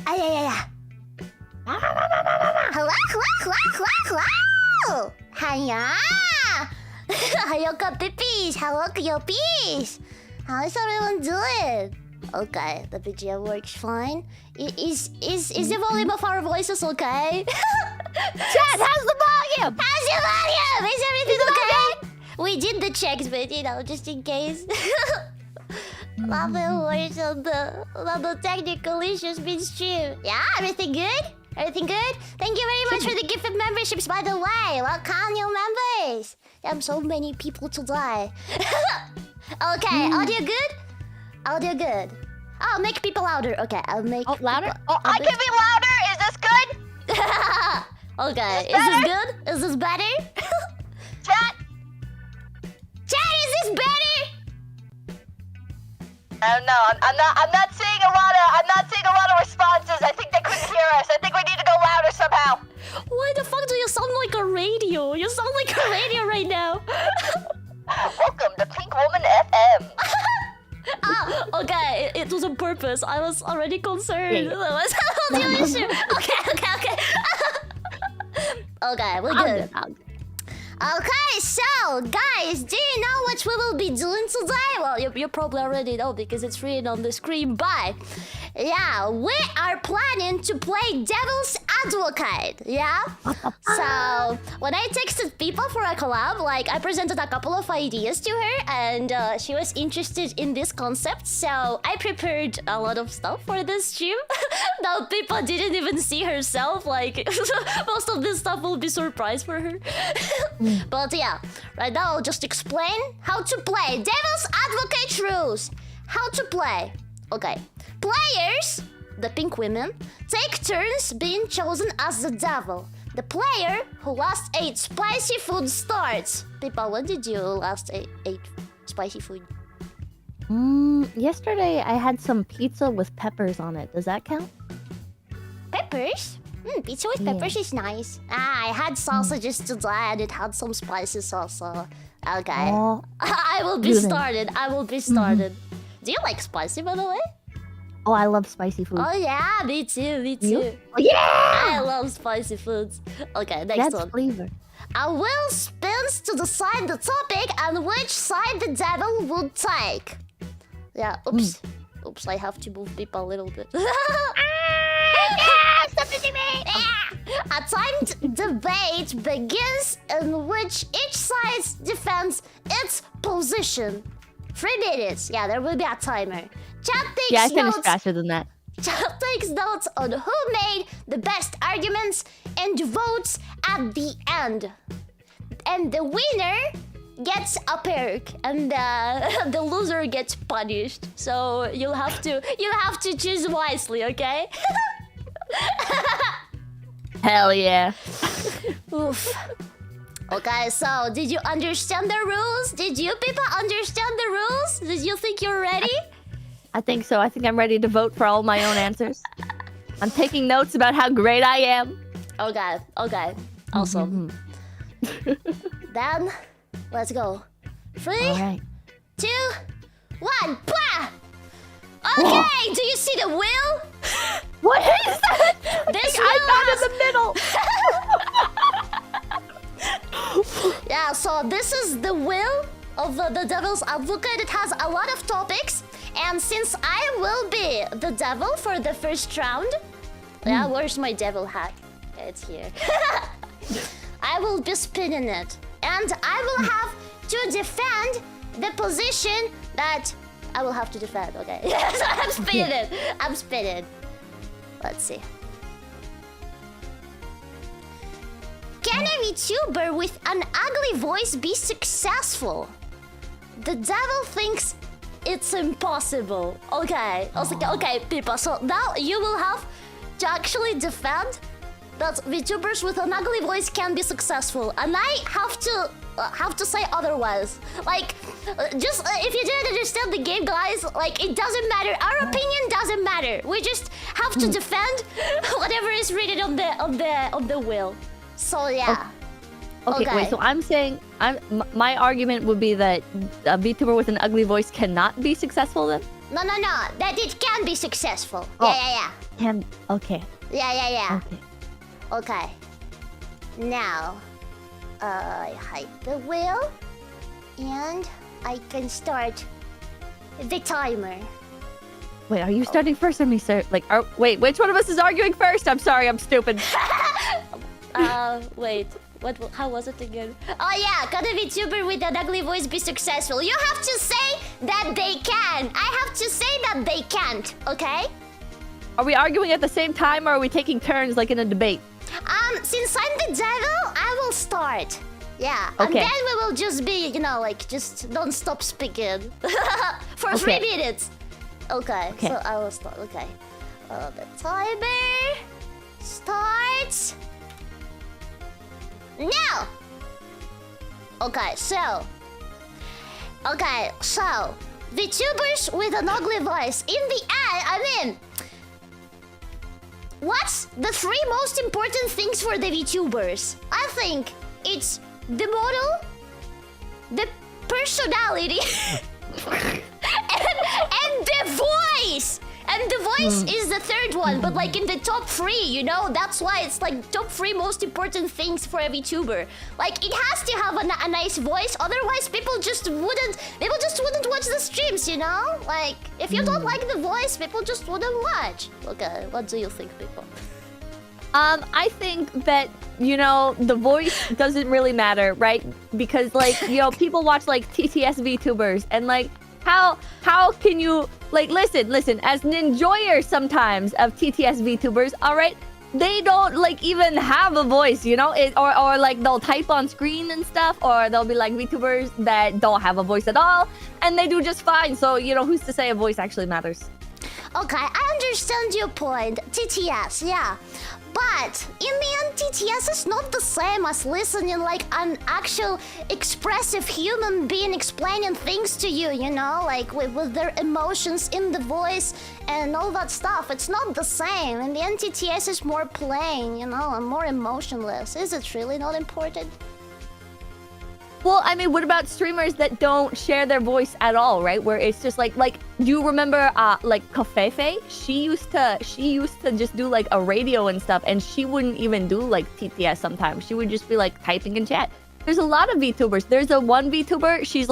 yeah. Hello. Hiya. Hiya, Pippies. Hello, Kyoppies. How's everyone doing? Okay, the BGM works fine. Is the volume of our voices okay? Chat, how's the volume? How's the volume? Is everything okay? We did the checks, but just in case. Nothing worse on the technical issues midstream. Yeah, everything good? Everything good? Thank you very much for the gift of memberships, by the way. Welcome, new members. There so many people today. Okay, audio good? Audio good. I'll make people louder. Okay, I'll make... Oh, louder? People, I can be louder! Is this good? Okay, is this good? Is this better? Chat! Chat, is this better? I don't know. I'm not seeing a lot of responses. I think they couldn't hear us. I think we need to go louder somehow. Why the fuck do you sound like a radio? You sound like a radio right now. Welcome to Pink Woman FM. Okay, it was on purpose. I was already concerned. Yeah. That was the issue. Okay. Okay, we're good. Okay, so guys, do you know what we will be doing today? Well, you probably already know because it's written on the screen, but yeah, we are planning to play Devil's Advocate, yeah? So, when I texted people for a collab, like, I presented a couple of ideas to her, and she was interested in this concept, so I prepared a lot of stuff for this stream. Now, people didn't even see herself, like, most of this stuff will be surprise for her. But yeah, right now I'll just explain how to play Devil's Advocate rules. How to play. Okay. Players, the pink women, take turns being chosen as the devil. The player who last ate spicy food starts. People, when did you last ate spicy food? Yesterday I had some pizza with peppers on it. Does that count? Peppers? Pizza with peppers is nice. I had sausages today and it had some spicy salsa. Okay. Oh, I will be started. Do you like spicy, by the way? oh, I love spicy food. Oh yeah, me too. You? Oh, yeah! I love spicy foods. Okay, next That's one. flavor. A wheel spins to decide the topic and which side the devil would take. Yeah, oops. Oops, I have to move people a little bit. A timed debate begins in which each side defends its position. 3 minutes. Yeah, there will be a timer. Chat takes Yeah, I finished notes. faster than that. Chat takes notes on who made the best arguments and votes at the end. And the winner gets a perk, and the loser gets punished. So you'll have to choose wisely, okay? Hell yeah. Oof. Okay, so did you understand the rules? Did you people understand the rules? Did you think you're ready? I think so. I think I'm ready to vote for all my own answers. I'm taking notes about how great I am. Okay. Awesome. Then, let's go. 3, All right. 2, 1, blah! Okay, do you see the wheel? What is that? This I'm wheel not has... in the middle. Yeah, so this is the wheel of the Devil's Advocate. It has a lot of topics. And since I will be the devil for the first round... Yeah, where's my devil hat? It's here. I will be spinning it. And I will have to defend the position that I will have to defend. Okay. So I'm spinning it. I'm spinning. Let's see. Can a VTuber with an ugly voice be successful? The devil thinks it's impossible. Okay. I was like, okay, people. So now you will have to actually defend that VTubers with an ugly voice can be successful, and I have to say otherwise. Like, just if you didn't understand the game, guys, like it doesn't matter. Our opinion doesn't matter. We just have to defend whatever is written on the wheel. So yeah. Okay, wait. So I'm saying, my argument would be that a VTuber with an ugly voice cannot be successful. Then No. That it can be successful. Oh. Yeah. Okay. Yeah. Okay. Okay. Now, I hide the wheel, and I can start the timer. Wait, are you starting first or me, sir? Wait, which one of us is arguing first? I'm sorry, I'm stupid. Wait. How was it again? Oh yeah, can a VTuber with an ugly voice be successful? You have to say that they can. I have to say that they can't, okay? Are we arguing at the same time, or are we taking turns like in a debate? Since I'm the devil, I will start. Yeah, Okay. and then we will just be, just don't stop speaking for 3 minutes. Okay, so I will start. Okay, the timer starts now. Okay, so VTubers with an ugly voice. In the end, what's the 3 most important things for the VTubers? I think it's the model, the personality, and the voice. And the voice is the 3rd one, but like in the top 3, that's why it's like top 3 most important things for a VTuber. Like it has to have a nice voice, otherwise people just wouldn't watch the streams, Like if you don't like the voice, people just wouldn't watch. Okay, what do you think, people? I think that, the voice doesn't really matter, right? Because people watch TTS VTubers and how can you listen, as an enjoyer sometimes of TTS VTubers, all right? They don't even have a voice, or they'll type on screen and stuff, or they'll be VTubers that don't have a voice at all, and they do just fine. So, who's to say a voice actually matters? Okay, I understand your point. TTS, yeah. But in the end, TTS is not the same as listening like an actual expressive human being explaining things to you, with their emotions in the voice and all that stuff. It's not the same. In the end, TTS is more plain, and more emotionless. Is it really not important? Well, what about streamers that don't share their voice at all, right? Where it's just do you remember Kofefe? She used to just do a radio and stuff, and she wouldn't even do TTS sometimes. She would just be typing in chat. There's a lot of VTubers. There's one VTuber, she's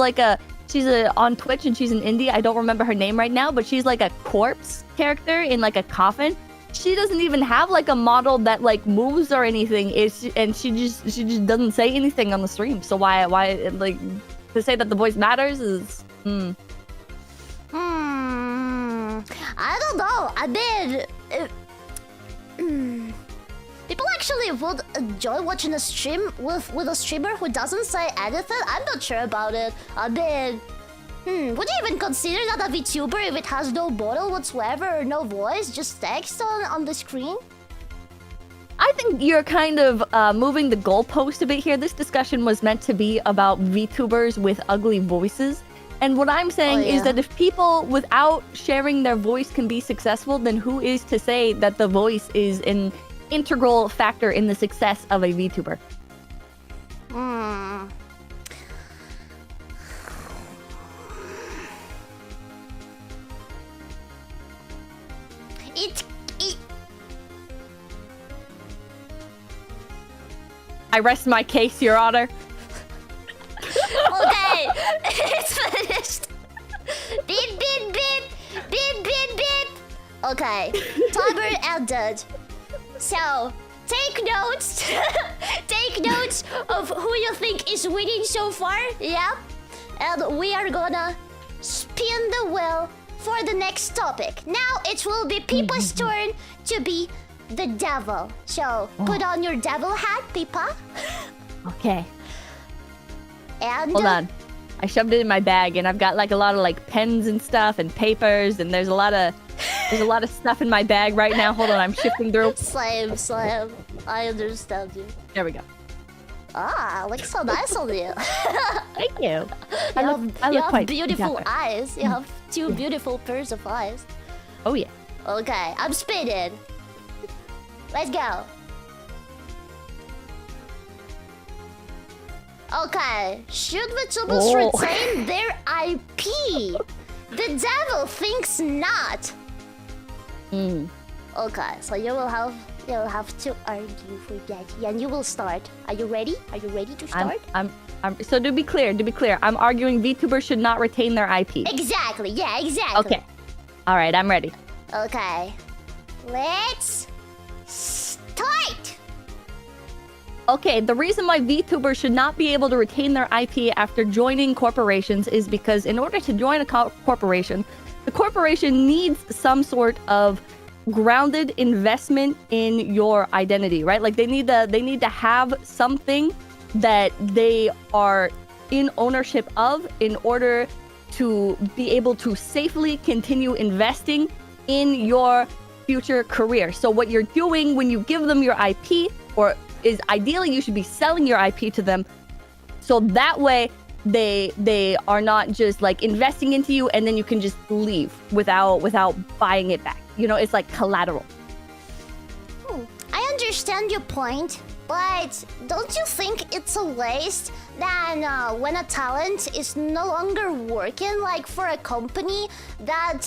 on Twitch and she's in India. I don't remember her name right now, but she's a corpse character in a coffin. She doesn't even have a model that moves or anything. And she just doesn't say anything on the stream. So why to say that the voice matters is I don't know. People actually would enjoy watching a stream with a streamer who doesn't say anything. I'm not sure about it. Would you even consider that a VTuber if it has no model whatsoever or no voice, just text on the screen? I think you're kind of moving the goalpost a bit here. This discussion was meant to be about VTubers with ugly voices. And what I'm saying is that if people without sharing their voice can be successful, then who is to say that the voice is an integral factor in the success of a VTuber? I rest my case, Your Honor. Okay, it's finished. Beep, beep, beep. Beep, beep, beep. Okay, timer ended. So, take notes. Take notes of who you think is winning so far. Yeah. And we are gonna spin the wheel for the next topic. Now it will be Pipa's turn to be the devil. So, put on your devil hat, Pipa. Okay. And hold on. I shoved it in my bag, and I've got a lot of pens and stuff and papers, and there's a lot of stuff in my bag right now. Hold on, I'm shifting through. Same. I understand you. There we go. Looks so nice on you. Thank you. You have quite beautiful dapper. eyes. You have two beautiful pairs of eyes. Oh yeah. Okay, I'm spinning. Let's go. Okay, should VTubers retain their IP? The devil thinks not. Okay, so you'll have to argue for that, and you will start. Are you ready? Are you ready to start? So to be clear, I'm arguing VTubers should not retain their IP. Exactly. Yeah, exactly. Okay. All right, I'm ready. Okay. Let's start. Okay, the reason why VTubers should not be able to retain their IP after joining corporations is because in order to join a corporation, the corporation needs some sort of grounded investment in your identity, right? Like they need to have something that they are in ownership of in order to be able to safely continue investing in your future career. So what you're doing when you give them your IP, or is ideally you should be selling your IP to them, so that way they are not just like investing into you and then you can just leave without buying it back. You know, it's like collateral. I understand your point, but don't you think it's a waste that when a talent is no longer working like for a company, that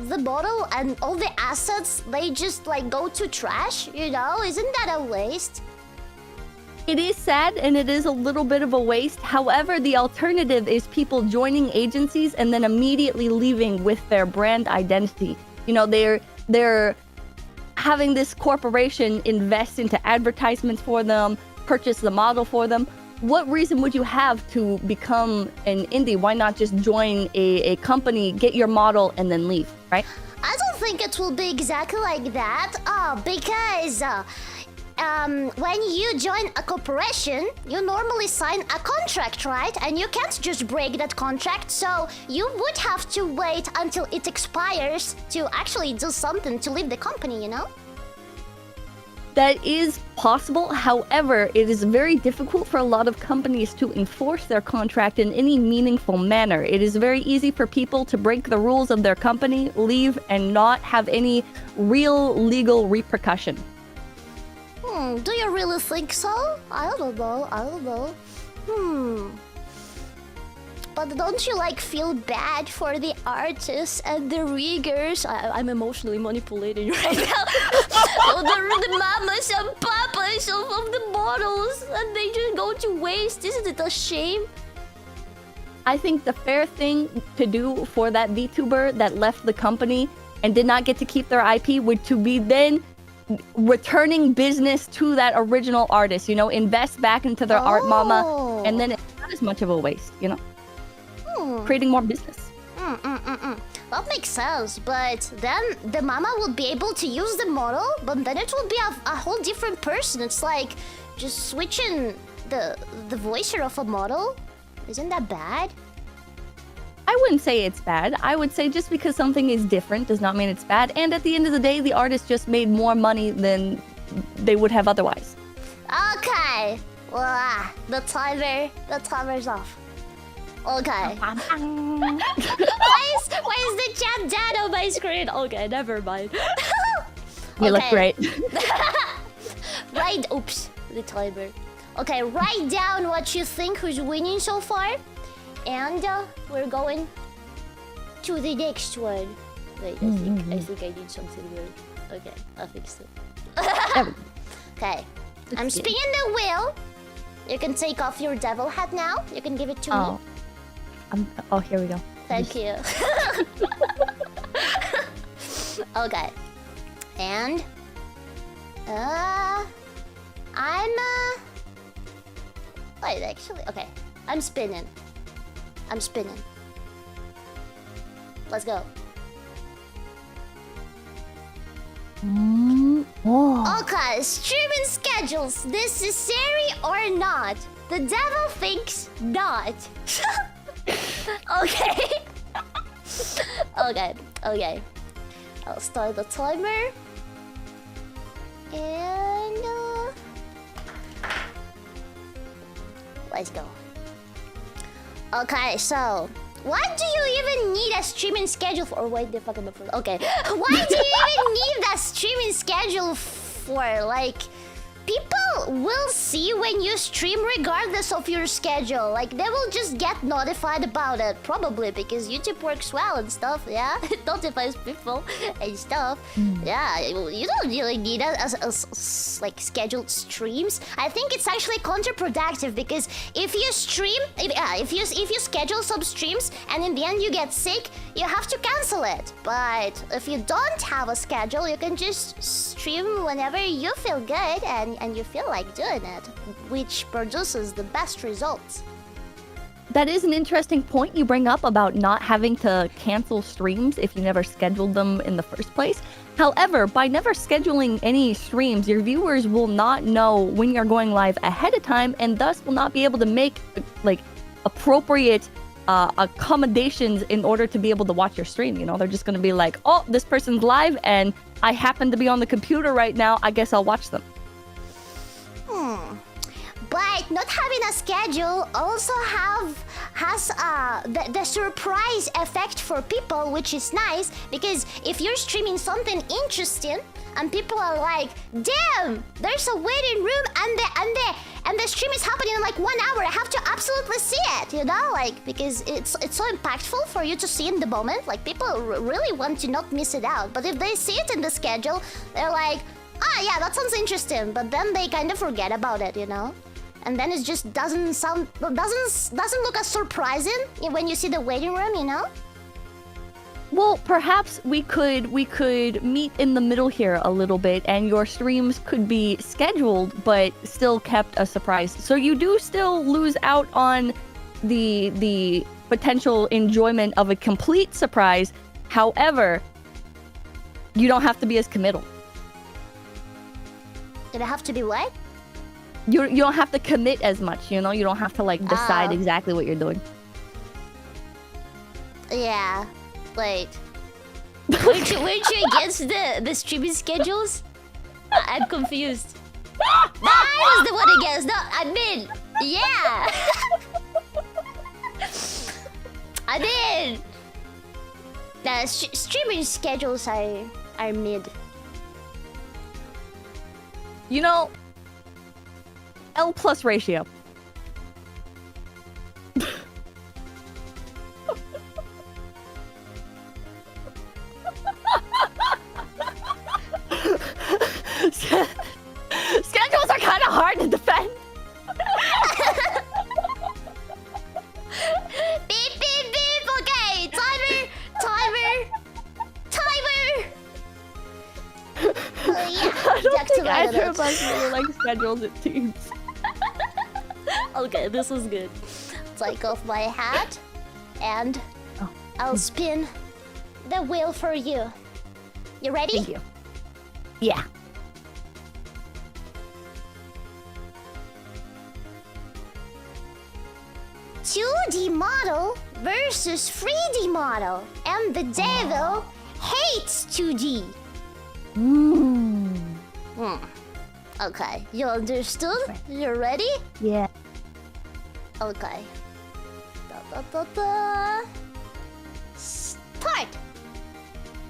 the model and all the assets, they just like go to trash, you know? Isn't that a waste? It is sad and it is a little bit of a waste. However, the alternative is people joining agencies and then immediately leaving with their brand identity. You know, they're having this corporation invest into advertisements for them, purchase the model for them. What reason would you have to become an indie? Why not just join a company, get your model, and then leave, right? I don't think it will be exactly like that. Because when you join a corporation, you normally sign a contract, right? And you can't just break that contract, so you would have to wait until it expires to actually do something to leave the company, you know? That is possible. However, it is very difficult for a lot of companies to enforce their contract in any meaningful manner. It is very easy for people to break the rules of their company, leave, and not have any real legal repercussion. Do you really think so? I don't know. But don't you like feel bad for the artists and the riggers? I'm emotionally manipulating right now. the mamas and papas of the models, and they just go to waste. Isn't it a shame? I think the fair thing to do for that VTuber that left the company and did not get to keep their IP would to be then returning business to that original artist, you know, invest back into their art mama, and then it's not as much of a waste, you know, creating more business. That makes sense, but then the mama will be able to use the model, but then it will be a whole different person. It's like just switching the voicer of a model. Isn't that bad? I wouldn't say it's bad. I would say just because something is different does not mean it's bad. And at the end of the day, the artist just made more money than they would have otherwise. Okay. Well, the timer's off. Okay. why is the chat dead on my screen? Okay, never mind. You look great. Oops, the timer. Okay, write down what you think who's winning so far. And we're going to the next one. Wait, I think I did something weird. Okay, I'll fix it. Okay, I'm spinning the wheel. You can take off your devil hat now. You can give it to me. Oh, here we go. Thank you. Okay, and wait, actually, okay, I'm spinning. Let's go. Okay, streaming schedules, necessary or not? The devil thinks not. Okay. Okay. I'll start the timer. And let's go. Okay, so what do you even need a streaming schedule for? Or wait, the fuck am I? Okay, why do you even need a streaming schedule for? Like, people will see when you stream regardless of your schedule. Like, they will just get notified about it, probably because YouTube works well and stuff. Yeah, it notifies people and stuff. Yeah, you don't really need like scheduled streams. I think it's actually counterproductive because if you stream, if you schedule some streams and in the end you get sick, you have to cancel it. But if you don't have a schedule, you can just stream whenever you feel good and you feel like doing it, which produces the best results. That is an interesting point you bring up about not having to cancel streams if you never scheduled them in the first place. However, by never scheduling any streams, your viewers will not know when you're going live ahead of time and thus will not be able to make like appropriate accommodations in order to be able to watch your stream. You know, they're just going to be like, oh, this person's live and I happen to be on the computer right now. I guess I'll watch them. But not having a schedule also has the surprise effect for people, which is nice because if you're streaming something interesting and people are like, damn, there's a waiting room and the stream is happening in like 1 hour, I have to absolutely see it, you know, like because it's so impactful for you to see in the moment. Like people really want to not miss it out. But if they see it in the schedule, they're like, ah, yeah, that sounds interesting, but then they kind of forget about it, you know. And then it just doesn't look as surprising when you see the waiting room, you know? Well, perhaps we could meet in the middle here a little bit, and your streams could be scheduled but still kept a surprise. So you do still lose out on the potential enjoyment of a complete surprise. However, you don't have to be as committal. Did it have to be what? You don't have to commit as much, you know? You don't have to, like, decide exactly what you're doing. Yeah. Wait. Weren't you against the streaming schedules? I'm confused. I was the one against. No, I mean, yeah. I mean, the streaming schedules are mid. You know, L+ ratio. Schedules are kind of hard to defend. Beep, beep, beep. Okay, timer. Yeah. I don't think either of us really like schedules, it seems. Okay, this is good. Take off my hat, and I'll spin the wheel for you. You ready? Thank you. Yeah. $2D model versus 3D model, and the devil hates 2D. Okay, you understood? You ready? Yeah. Okay. Start!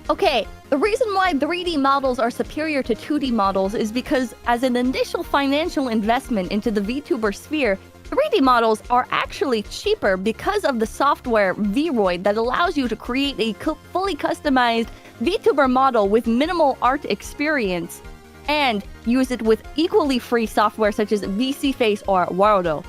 Okay, the reason why 3D models are superior to 2D models is because as an initial financial investment into the VTuber sphere, 3D models are actually cheaper because of the software Vroid that allows you to create a fully customized VTuber model with minimal art experience and use it with equally free software such as VCFace or Worldo.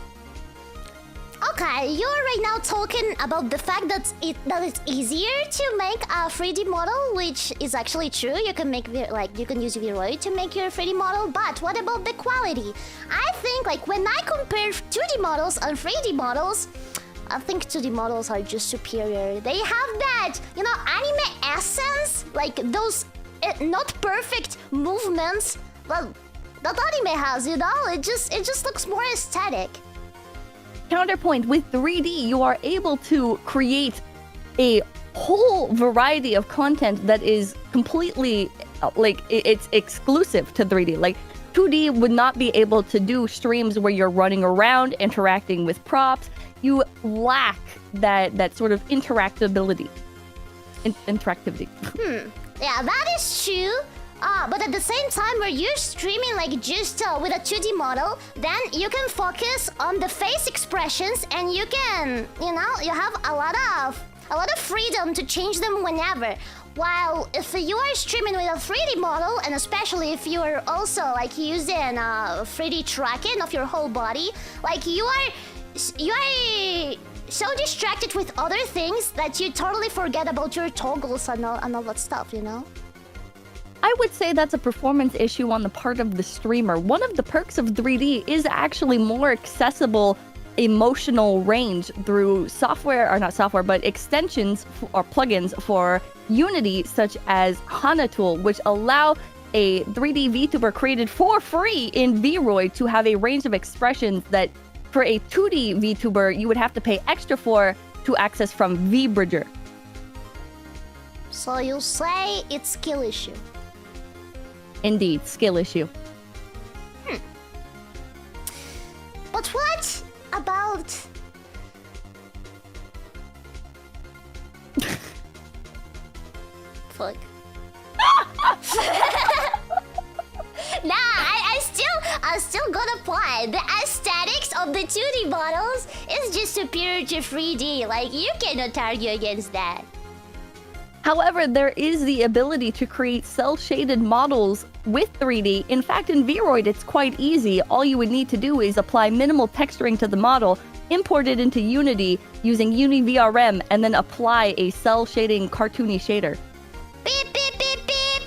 Okay, you're right now talking about the fact that it's easier to make a 3D model, which is actually true. You can make you can use Vroid to make your 3D model, but what about the quality? I think like when I compare 2D models and 3D models, I think 2D models are just superior. They have that, you know, anime essence, like those not perfect movements, well, that anime has, you know. It just looks more aesthetic. Counterpoint, with 3D, you are able to create a whole variety of content that is completely, it's exclusive to 3D. Like, 2D would not be able to do streams where you're running around, interacting with props. You lack that sort of interactivity. Yeah, that is true. But at the same time, where you're streaming like just with a 2D model, then you can focus on the face expressions, and you can, you know, you have a lot of freedom to change them whenever. While if you are streaming with a 3D model, and especially if you are also like using 3D tracking of your whole body, like you are so distracted with other things that you totally forget about your toggles and all that stuff, you know? I would say that's a performance issue on the part of the streamer. One of the perks of 3D is actually more accessible emotional range through software, or not software, but extensions or plugins for Unity, such as HANA Tool, which allow a 3D VTuber created for free in VRoid to have a range of expressions that for a 2D VTuber you would have to pay extra for to access from VBridger. So you say it's skill issue. Indeed, skill issue. But what about... Fuck. Nah, I still gonna apply. The aesthetics of the 2D models is just superior to 3D. Like, you cannot argue against that. However, there is the ability to create cel-shaded models with 3D. In fact, in VRoid, it's quite easy. All you would need to do is apply minimal texturing to the model, import it into Unity using UniVRM, and then apply a cel-shading cartoony shader. Beep, beep, beep, beep.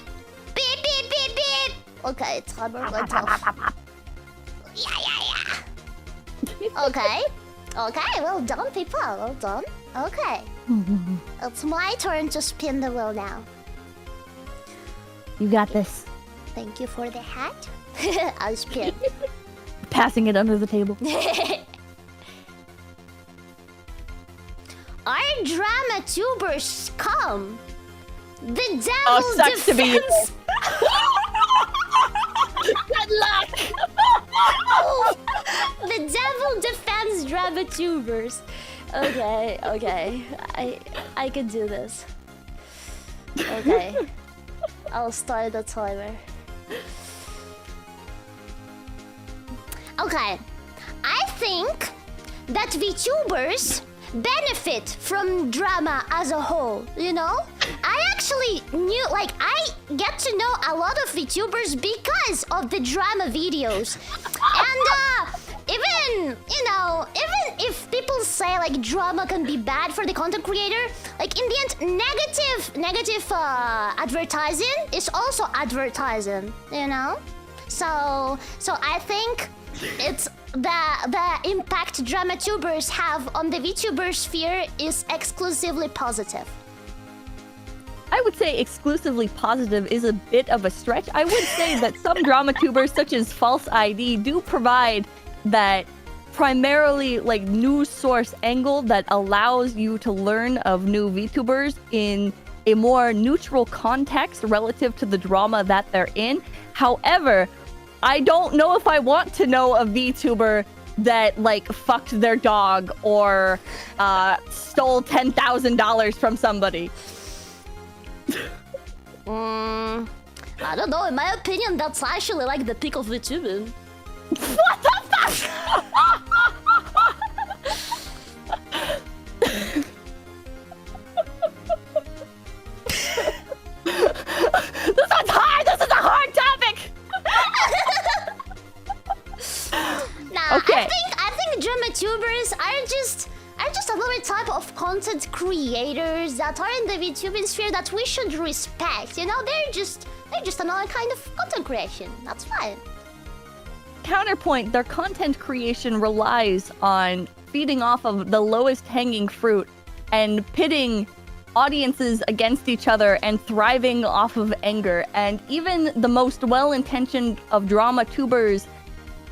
Beep, beep, beep, beep. Okay, timer went off. Yeah. Okay. Okay, well done, people. Well done. Okay. It's my turn to spin the wheel now. You got this. Thank you for the hat. I'll spin. Passing it under the table. Our drama tubers come. The devil Oh, sucks to be you. defends. Good luck. The devil defends drama tubers. Okay, okay. I can do this. Okay. I'll start the timer. Okay. I think that VTubers benefit from drama as a whole, you know? I actually knew, like, I get to know a lot of VTubers because of the drama videos. And, even, you know, even if people say, like, drama can be bad for the content creator, like, in the end, negative advertising is also advertising, you know? So I think it's the impact drama tubers have on the VTuber sphere is exclusively positive. I would say exclusively positive is a bit of a stretch. I would say that some drama tubers, such as False ID, do provide that primarily like news source angle that allows you to learn of new VTubers in a more neutral context relative to the drama that they're in. However, I don't know if I want to know a VTuber that like fucked their dog or stole $10,000 from somebody. I don't know. In my opinion, that's actually like the peak of VTubing. What the fuck? This is hard. This is a hard topic. Nah, Okay. I think drama tubers are just another type of content creators that are in the VTubing sphere that we should respect. You know, they're just another kind of content creation. That's fine. Counterpoint, their content creation relies on feeding off of the lowest hanging fruit and pitting audiences against each other and thriving off of anger. And even the most well-intentioned of drama tubers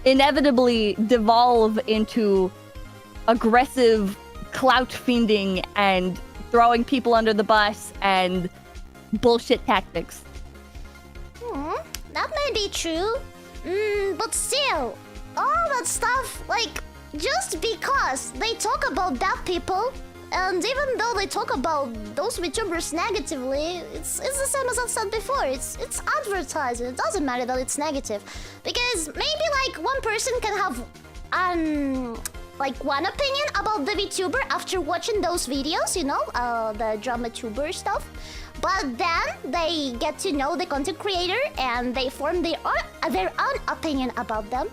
inevitably devolve into aggressive clout fiending and throwing people under the bus and bullshit tactics. That may be true. But still, all that stuff, like, just because they talk about dead people, And even though they talk about those VTubers negatively, it's the same as I've said before. It's advertising. It doesn't matter that it's negative, because maybe like one person can have like one opinion about the VTuber after watching those videos, you know, the drama tuber stuff. But then they get to know the content creator and they form their own opinion about them.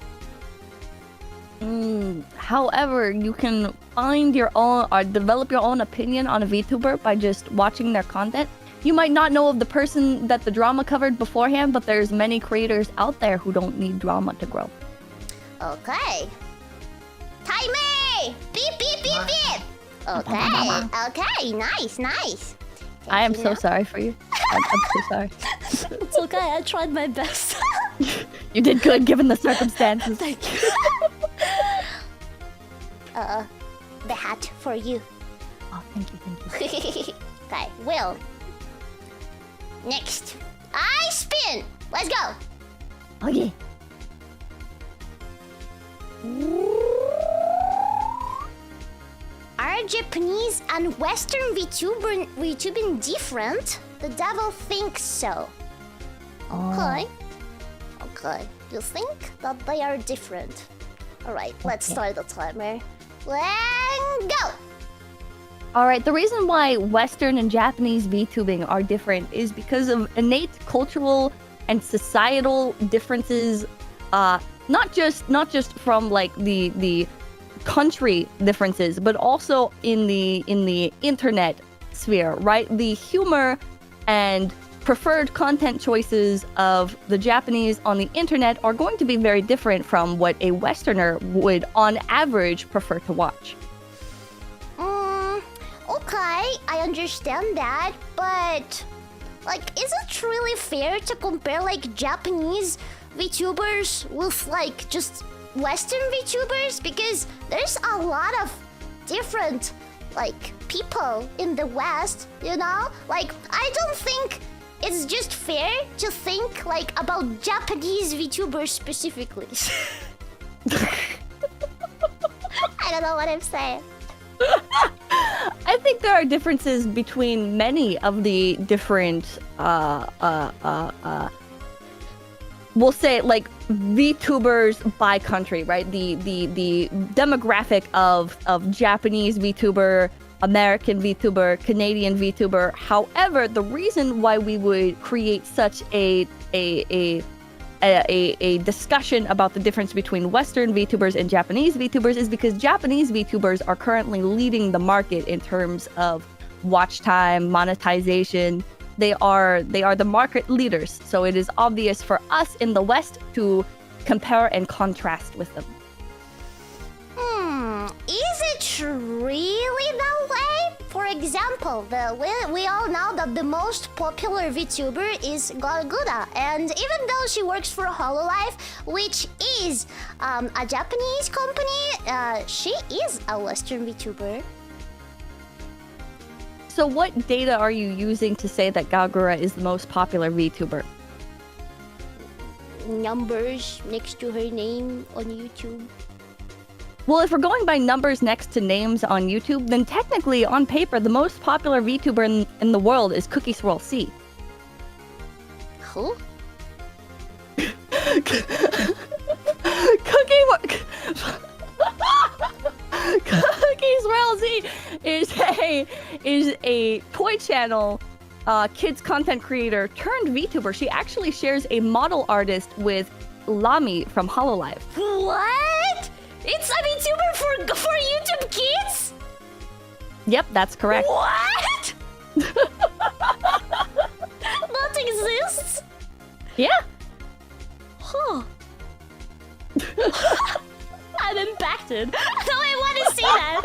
However, you can find your own or develop your own opinion on a VTuber by just watching their content. You might not know of the person that the drama covered beforehand, but there's many creators out there who don't need drama to grow. Okay. Timey! Beep, beep, beep, beep! Okay, okay, nice, nice. I am so sorry for you. I'm so sorry. It's okay, I tried my best. You did good given the circumstances. Thank you. The hat for you. Oh, thank you, thank you. Okay, Will. Next. I spin! Let's go! Okay. Are Japanese and Western VTubing different? The devil thinks so. Okay. Okay. You think that they are different? Alright, let's start the timer. Let's go! Alright, the reason why Western and Japanese VTubing are different is because of innate cultural and societal differences, not just from like the country differences, but also in the internet sphere, right? The humor and preferred content choices of the Japanese on the internet are going to be very different from what a Westerner would on average prefer to watch. Okay, I understand that, but like, is it really fair to compare like Japanese VTubers with like just Western VTubers? Because there's a lot of different like people in the West, you know? Like, I don't think it's just fair to think like about Japanese VTubers specifically. I don't know what I'm saying. I think there are differences between many of the different we'll say like VTubers by country, right? The demographic of Japanese VTuber, American VTuber, Canadian VTuber. However, the reason why we would create such a discussion about the difference between Western VTubers and Japanese VTubers is because Japanese VTubers are currently leading the market in terms of watch time, monetization. They are the market leaders, so it is obvious for us in the West to compare and contrast with them. Is it really that way? For example, we all know that the most popular VTuber is Garguda, and even though she works for Hololive, which is a Japanese company, she is a Western VTuber. So what data are you using to say that Gagura is the most popular VTuber? Numbers next to her name on YouTube. Well, if we're going by numbers next to names on YouTube, then technically, on paper, the most popular VTuber in the world is Cookie Swirl C. Who? Cookie Swirl Z is a toy channel, kids content creator turned VTuber. She actually shares a model artist with Lami from Hololive. What? It's a VTuber for YouTube Kids? Yep, that's correct. What? That exists? Yeah. Huh. I'm impacted. No, I want to see that.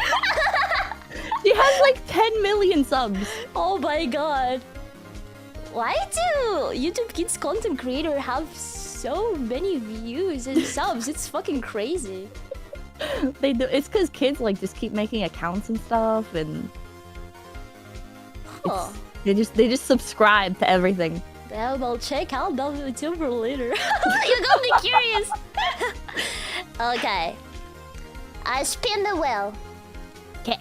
She has like 10 million subs. Oh my god. Why do YouTube Kids content creator have so many views and subs? It's fucking crazy. They do. It's because kids like just keep making accounts and stuff, and they just subscribe to everything. Damn, I'll check out that VTuber later. You're gonna be curious. Okay. I spin the wheel. Okay.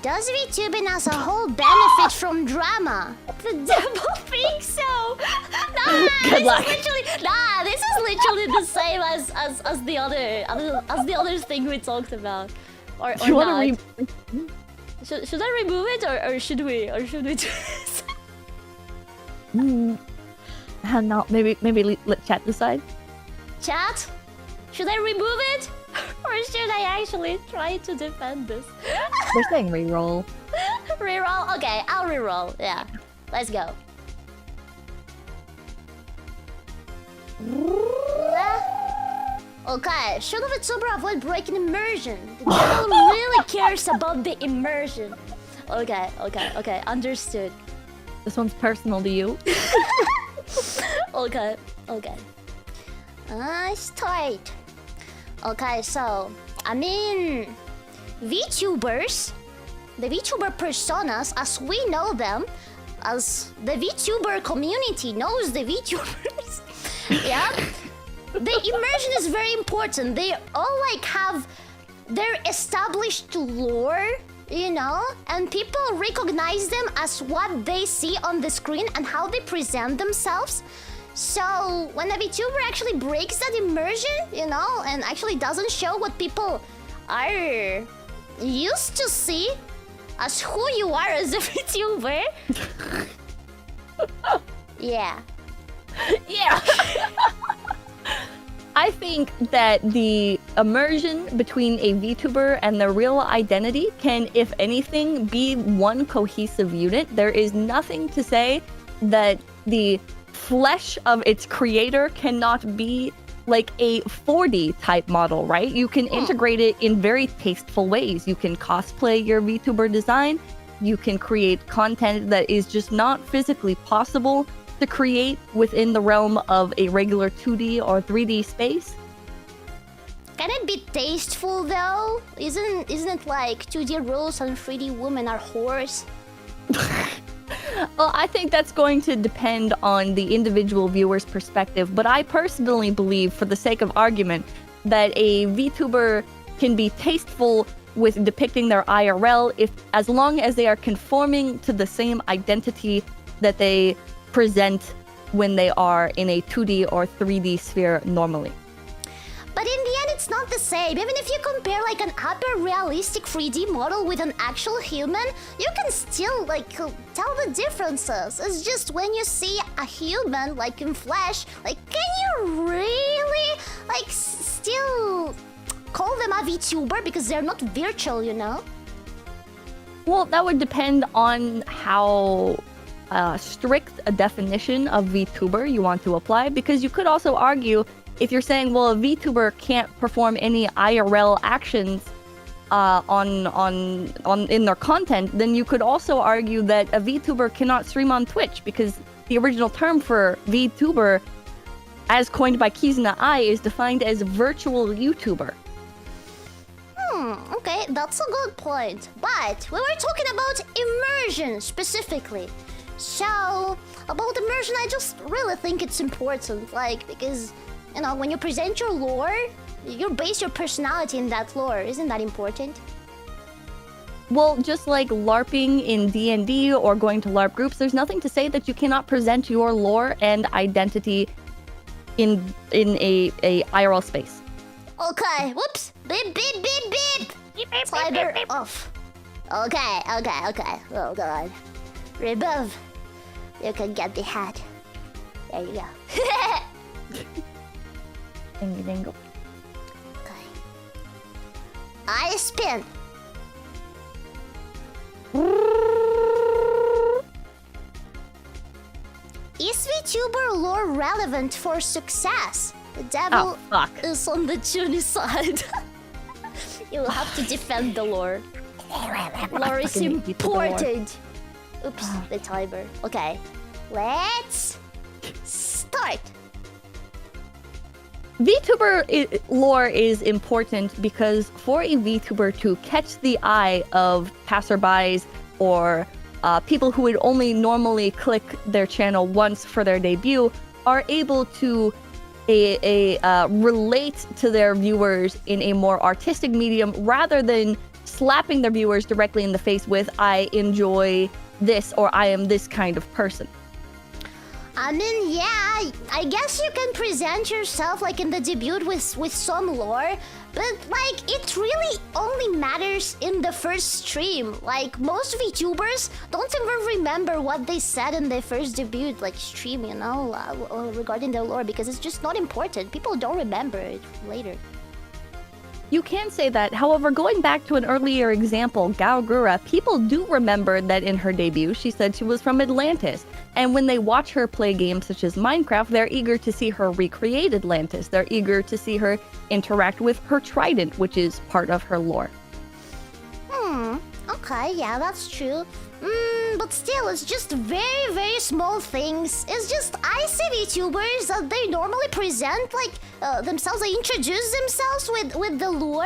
Does VTubing as a whole benefit from drama? The devil thinks so. This is literally the same as the other thing we talked about. Or You not. want to Should I remove it or should we do this? No, maybe let chat decide. Chat? Should I remove it? Or should I actually try to defend this? They're saying reroll. Reroll? Okay, I'll reroll. Yeah. Let's go. Okay, should a VTuber avoid breaking immersion? The devil really cares about the immersion. Okay, understood. This one's personal to you. Okay. Start. Okay, so, I mean, VTubers, the VTuber personas, as we know them, as the VTuber community knows the VTubers, yeah, the immersion is very important. They all like have their established lore, you know, and people recognize them as what they see on the screen and how they present themselves. So when a VTuber actually breaks that immersion, you know, and actually doesn't show what people are used to see as who you are as a VTuber. Yeah. I think that the immersion between a VTuber and their real identity can, if anything, be one cohesive unit. There is nothing to say that the flesh of its creator cannot be like a 4D type model, right? You can integrate it in very tasteful ways. You can cosplay your VTuber design. You can create content that is just not physically possible to create within the realm of a regular 2D or 3D space. Can it be tasteful though? Isn't it like 2D rules and 3D women are whores? Well, I think that's going to depend on the individual viewer's perspective, but I personally believe, for the sake of argument, that a VTuber can be tasteful with depicting their IRL as long as they are conforming to the same identity that they present when they are in a 2D or 3D sphere normally. But in the end, it's not the same. Even if you compare like an hyper realistic 3D model with an actual human, you can still like tell the differences. It's just when you see a human like in flesh, like can you really like still call them a VTuber because they're not virtual, you know? Well, that would depend on how strict a definition of VTuber you want to apply, because you could also argue, if you're saying, well, a VTuber can't perform any IRL actions in their content, then you could also argue that a VTuber cannot stream on Twitch, because the original term for VTuber, as coined by Kizuna Ai, is defined as virtual YouTuber. Okay, that's a good point. But we were talking about immersion specifically. So, about immersion, I just really think it's important, like, because, you know, when you present your lore, you base your personality in that lore. Isn't that important? Well, just like LARPing in D&D or going to LARP groups, there's nothing to say that you cannot present your lore and identity in a IRL space. Okay, whoops. Beep, beep, beep, beep. Timer off. Okay. Oh, God. Rebove. You can get the hat. There you go. Dingle. Okay. I spin. Is VTuber lore relevant for success? The devil is on the Junie side. You will have to defend the lore. Lore is important. Oops, the timer. Okay, let's start. VTuber lore is important because for a VTuber to catch the eye of passerbys or people who would only normally click their channel once for their debut are able to relate to their viewers in a more artistic medium rather than slapping their viewers directly in the face with, I enjoy this, or I am this kind of person. I mean, yeah, I guess you can present yourself like in the debut with some lore, but like it really only matters in the first stream. Like most VTubers don't even remember what they said in their first debut like stream, you know, regarding their lore, because it's just not important. People don't remember it later. You can say that. However, going back to an earlier example, Gaogura, people do remember that in her debut, she said she was from Atlantis. And when they watch her play games such as Minecraft, they're eager to see her recreate Atlantis. They're eager to see her interact with her trident, which is part of her lore. Okay, yeah, that's true. But still, it's just very, very small things. It's just, I see VTubers that they normally present like themselves, they introduce themselves with the lore,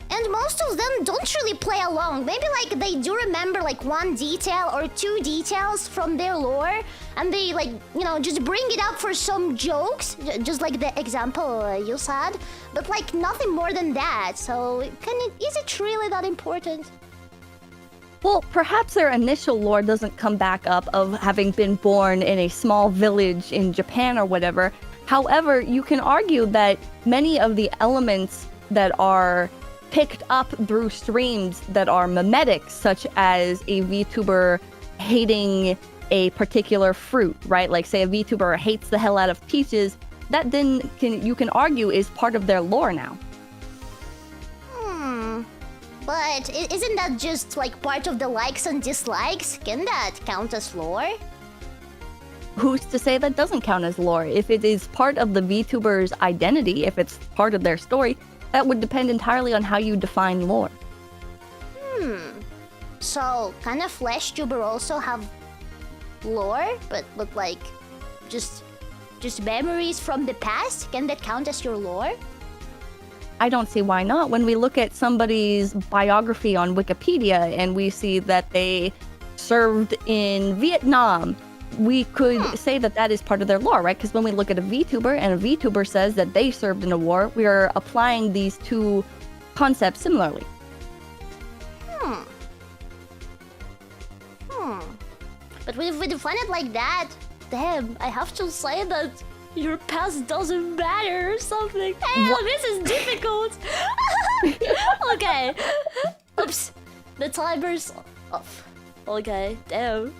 and most of them don't really play along. Maybe like they do remember like one detail or two details from their lore, and they like, you know, just bring it up for some jokes, just like the example you said, but like nothing more than that. So is it really that important? Well, perhaps their initial lore doesn't come back up of having been born in a small village in Japan or whatever. However, you can argue that many of the elements that are picked up through streams that are mimetic, such as a VTuber hating a particular fruit, right? Like say a VTuber hates the hell out of peaches, that then you can argue is part of their lore now. But isn't that just like part of the likes and dislikes? Can that count as lore? Who's to say that doesn't count as lore? If it is part of the VTuber's identity, if it's part of their story, that would depend entirely on how you define lore. So, can a flesh tuber also have lore, but like just memories from the past? Can that count as your lore? I don't see why not. When we look at somebody's biography on Wikipedia and we see that they served in Vietnam, we could say that that is part of their lore, right? Because when we look at a VTuber and a VTuber says that they served in a war, we are applying these two concepts similarly. But if we define it like that, damn, I have to say that your past doesn't matter or something. Damn, this is difficult. Okay. Oops. The timer's off. Okay, damn.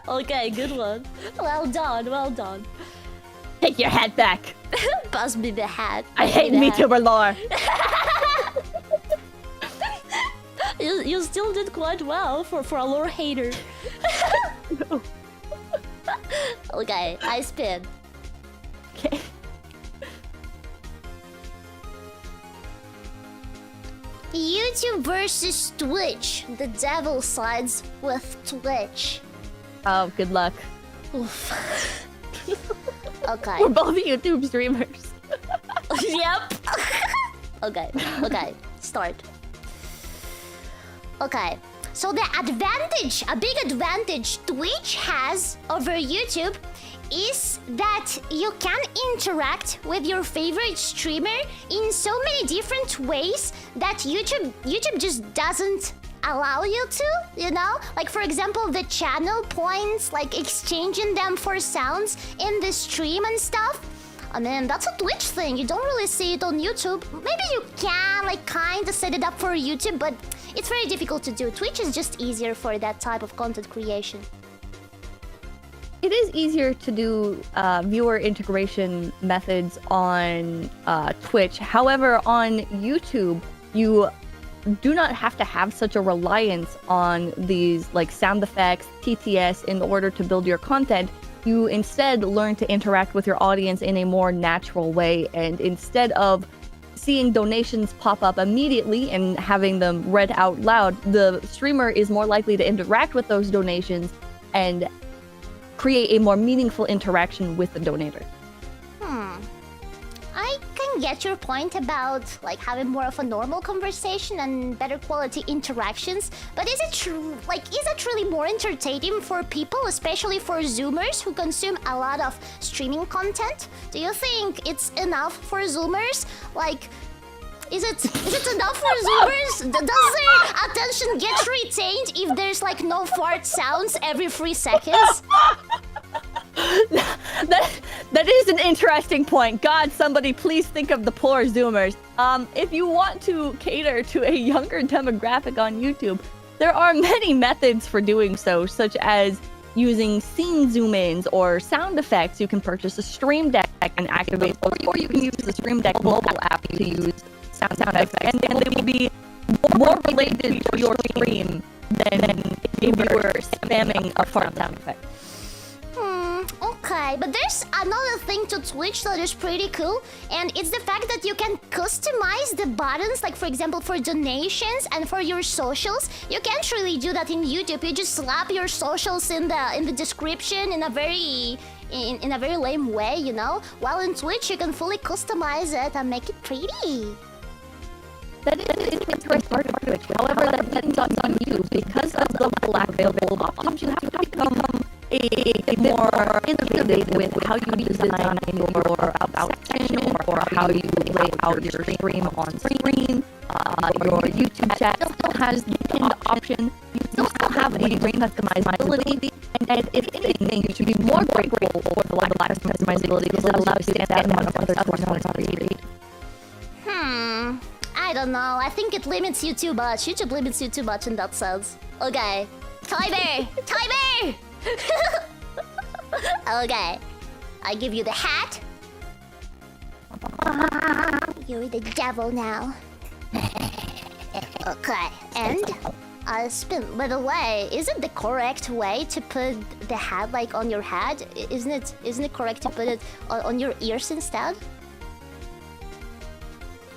Okay, good one. Well done, well done. Take your hat back. Pass me the hat. I hate VTuber lore. You still did quite well for a lore hater. Okay, I spin. Okay. YouTube versus Twitch. The devil sides with Twitch. Oh, good luck. Oof. Okay. We're both YouTube streamers. Yep. Okay, start. Okay, so the advantage, a big advantage Twitch has over YouTube is that you can interact with your favorite streamer in so many different ways that YouTube just doesn't allow you to, you know? Like for example, the channel points, like exchanging them for sounds in the stream and stuff. I mean, that's a Twitch thing. You don't really see it on YouTube. Maybe you can like kind of set it up for YouTube, but it's very difficult to do. Twitch is just easier for that type of content creation. It is easier to do viewer integration methods on Twitch. However, on YouTube, you do not have to have such a reliance on these like sound effects, TTS, in order to build your content. You instead learn to interact with your audience in a more natural way, and instead of seeing donations pop up immediately and having them read out loud, the streamer is more likely to interact with those donations and create a more meaningful interaction with the donator. I can get your point about like having more of a normal conversation and better quality interactions, but is it really more entertaining for people, especially for Zoomers who consume a lot of streaming content? Do you think it's enough for Zoomers? Like, Is it enough for Zoomers? Does their attention get retained if there's like no fart sounds every 3 seconds? That is an interesting point. God, somebody please think of the poor Zoomers. If you want to cater to a younger demographic on YouTube, there are many methods for doing so, such as using scene zoom-ins or sound effects. You can purchase a Stream Deck and activate, or you can use the Stream Deck mobile app to use sound effects, and they will be more related to your stream than if you were spamming a fart sound effect. Okay, but there's another thing to Twitch that is pretty cool, and it's the fact that you can customize the buttons, like for example for donations and for your socials. You can't really do that in YouTube. You just slap your socials in the description in a very lame way, you know? While in Twitch you can fully customize it and make it pretty. That is the interesting part of Twitch. However, that depends on you. Because of the lack of available options, you have to become a more innovative with how you design your about section or how you lay out your stream on screen. Your YouTube chat still has the pinned option. You still have the great customizability. And if anything, you should be more grateful for the lack of customizability because it allows you to stand out in front of other platforms on TV. I don't know. I think it limits you too much. YouTube limits you too much in that sense. Okay. Timer! Timer! Okay. I give you the hat. You're the devil now. Okay. And I spin. By the way, is it the correct way to put the hat like on your head? Isn't it correct to put it on your ears instead?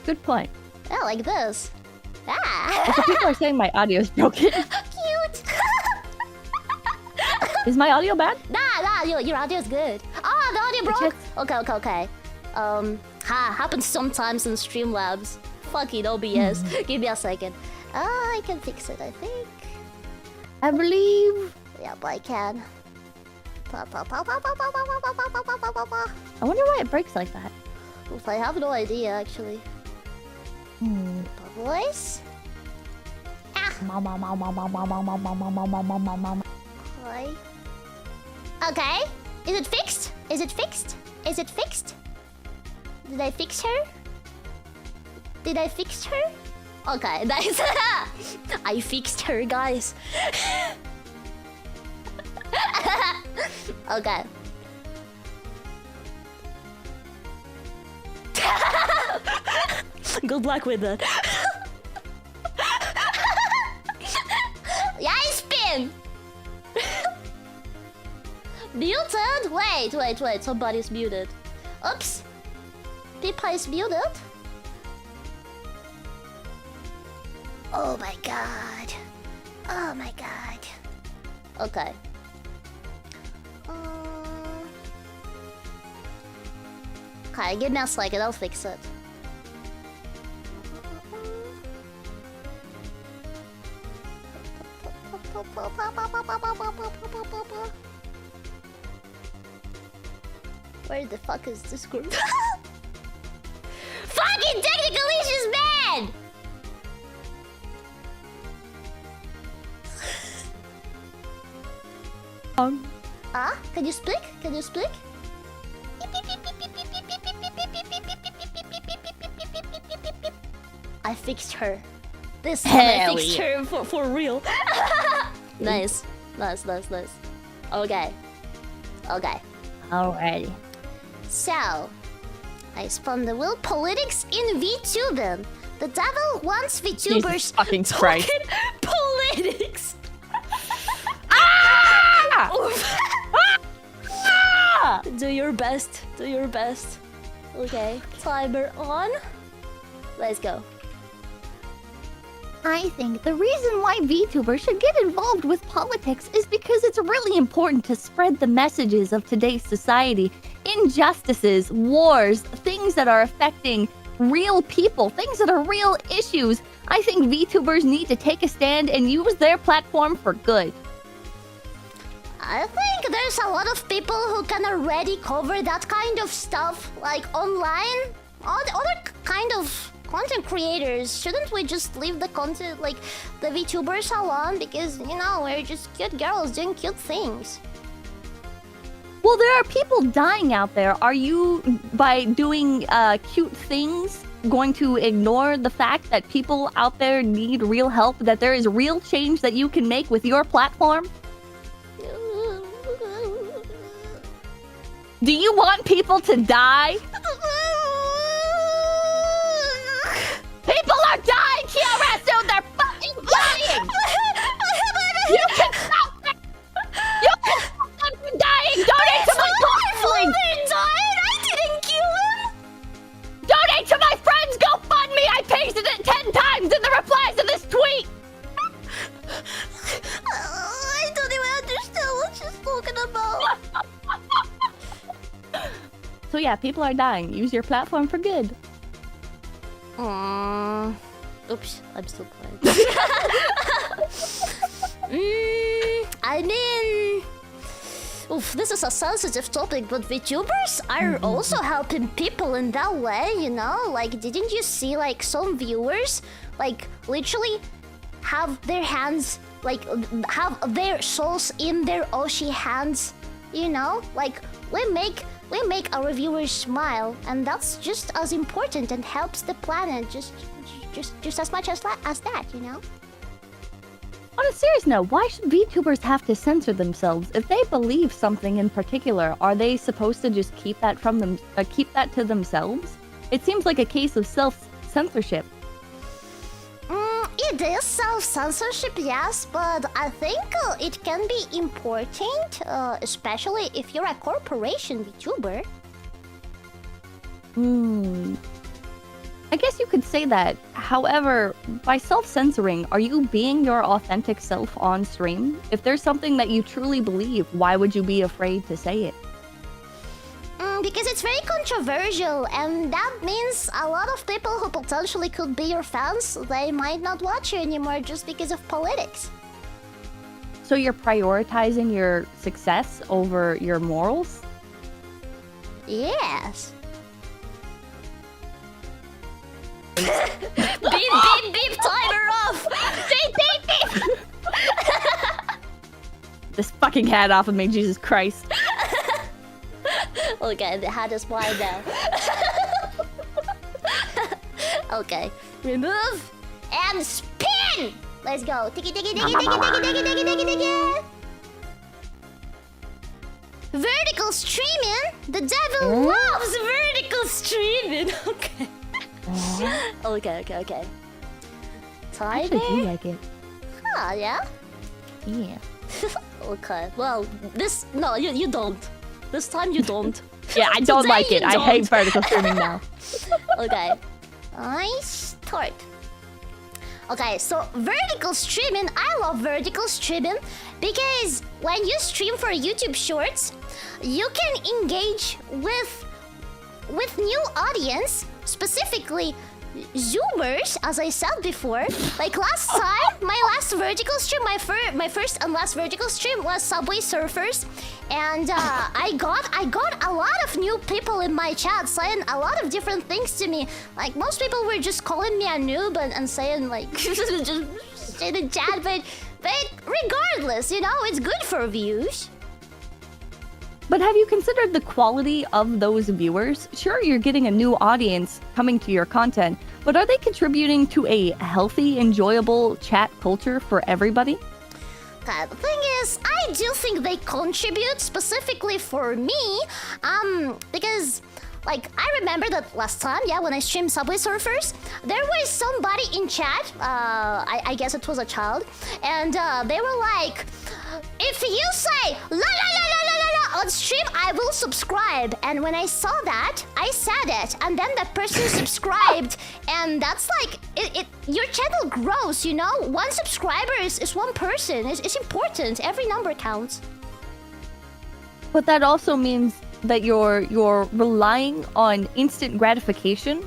Good point. Yeah, like this. So people are saying my audio is broken. Cute. Is my audio bad? Nah, your audio is good. Oh, the audio broke? Okay. Happens sometimes in Streamlabs. Fucking OBS. Give me a second. I can fix it, I think. I believe. Yep, I can. I wonder why it breaks like that. Oof, I have no idea, actually. Voice? Okay. Is it fixed? Is it fixed? Is it fixed? Did I fix her? Did I fix her? Okay, nice. I fixed her, guys. Okay. Good luck with that. Yeah, I spin. Muted? Wait. Somebody's muted. Oops. Pippa is muted. Oh my god. Oh my god. Okay. Okay, give me a second, I'll fix it. Where the fuck is this group? Fucking technical issues, man! Can you speak? Can you speak? I fixed her. This time I fixed her for real. Nice. Okay. Alrighty. So, I spun the wheel. Politics in VTubing. The devil wants VTubers Jesus fucking Christ. Politics. Do your best. Okay, timer on. Let's go. I think the reason why VTubers should get involved with politics is because it's really important to spread the messages of today's society. Injustices, wars, things that are affecting real people, things that are real issues. I think VTubers need to take a stand and use their platform for good. I think there's a lot of people who can already cover that kind of stuff, like online. Other kind of content creators, shouldn't we just leave the content, like, the VTubers alone? Because, you know, we're just cute girls doing cute things. Well, there are people dying out there. Are you, by doing cute things, going to ignore the fact that people out there need real help, that there is real change that you can make with your platform? Do you want people to die? People are dying, Kyoreconnoisseur! They're fucking dying! You can stop them! You can stop them from dying! Donate to my Father died! I didn't kill him! Donate to my friends! GoFundMe! I pasted it 10 times in the replies of this tweet! I don't even understand what she's talking about. So yeah, people are dying. Use your platform for good. Oops, I'm still playing. I mean... Oof, this is a sensitive topic, but VTubers are also helping people in that way, you know? Like, didn't you see, like, some viewers, like, literally have their hands, like, have their souls in their Oshi hands, you know? Like, we make our viewers smile, and that's just as important and helps the planet just as much as that, you know? On a serious note, why should VTubers have to censor themselves? If they believe something in particular, are they supposed to just keep that from them, keep that to themselves? It seems like a case of self-censorship. It is self-censorship, yes, but I think it can be important, especially if you're a corporation VTuber. I guess you could say that. However, by self-censoring, are you being your authentic self on stream? If there's something that you truly believe, why would you be afraid to say it? Because it's very controversial, and that means a lot of people who potentially could be your fans, they might not watch you anymore just because of politics. So you're prioritizing your success over your morals? Yes. Beep, timer off! Beep! This fucking hat off of me, Jesus Christ. Okay, the hat is mine now. Okay, remove and spin! Let's go. Tiki. Vertical streaming? The devil loves vertical streaming. Okay. Okay. I actually do Timer? like it. Ah, yeah? Yeah. Okay, well, no, you don't. This time you don't. Yeah, I don't Today like it. you I hate don't. vertical streaming now. Okay. I start. Okay, so vertical streaming, I love vertical streaming because when you stream for YouTube Shorts, you can engage with new audience, specifically Zoomers, as I said before. Like last time, my last vertical stream, my first and last vertical stream was Subway Surfers, and I got a lot of new people in my chat saying a lot of different things to me. Like most people were just calling me a noob and saying like just in the chat, but regardless, you know, it's good for views. But have you considered the quality of those viewers? Sure, you're getting a new audience coming to your content, but are they contributing to a healthy, enjoyable chat culture for everybody? The thing is, I do think they contribute specifically for me, because, like, I remember that last time, yeah, when I streamed Subway Surfers, there was somebody in chat, I guess it was a child, and they were like, if you say la la la la la la on stream, I will subscribe. And when I saw that, I said it, and then that person subscribed, and that's like your channel grows, you know. One subscriber is one person. It's important. Every number counts. But that also means that you're relying on instant gratification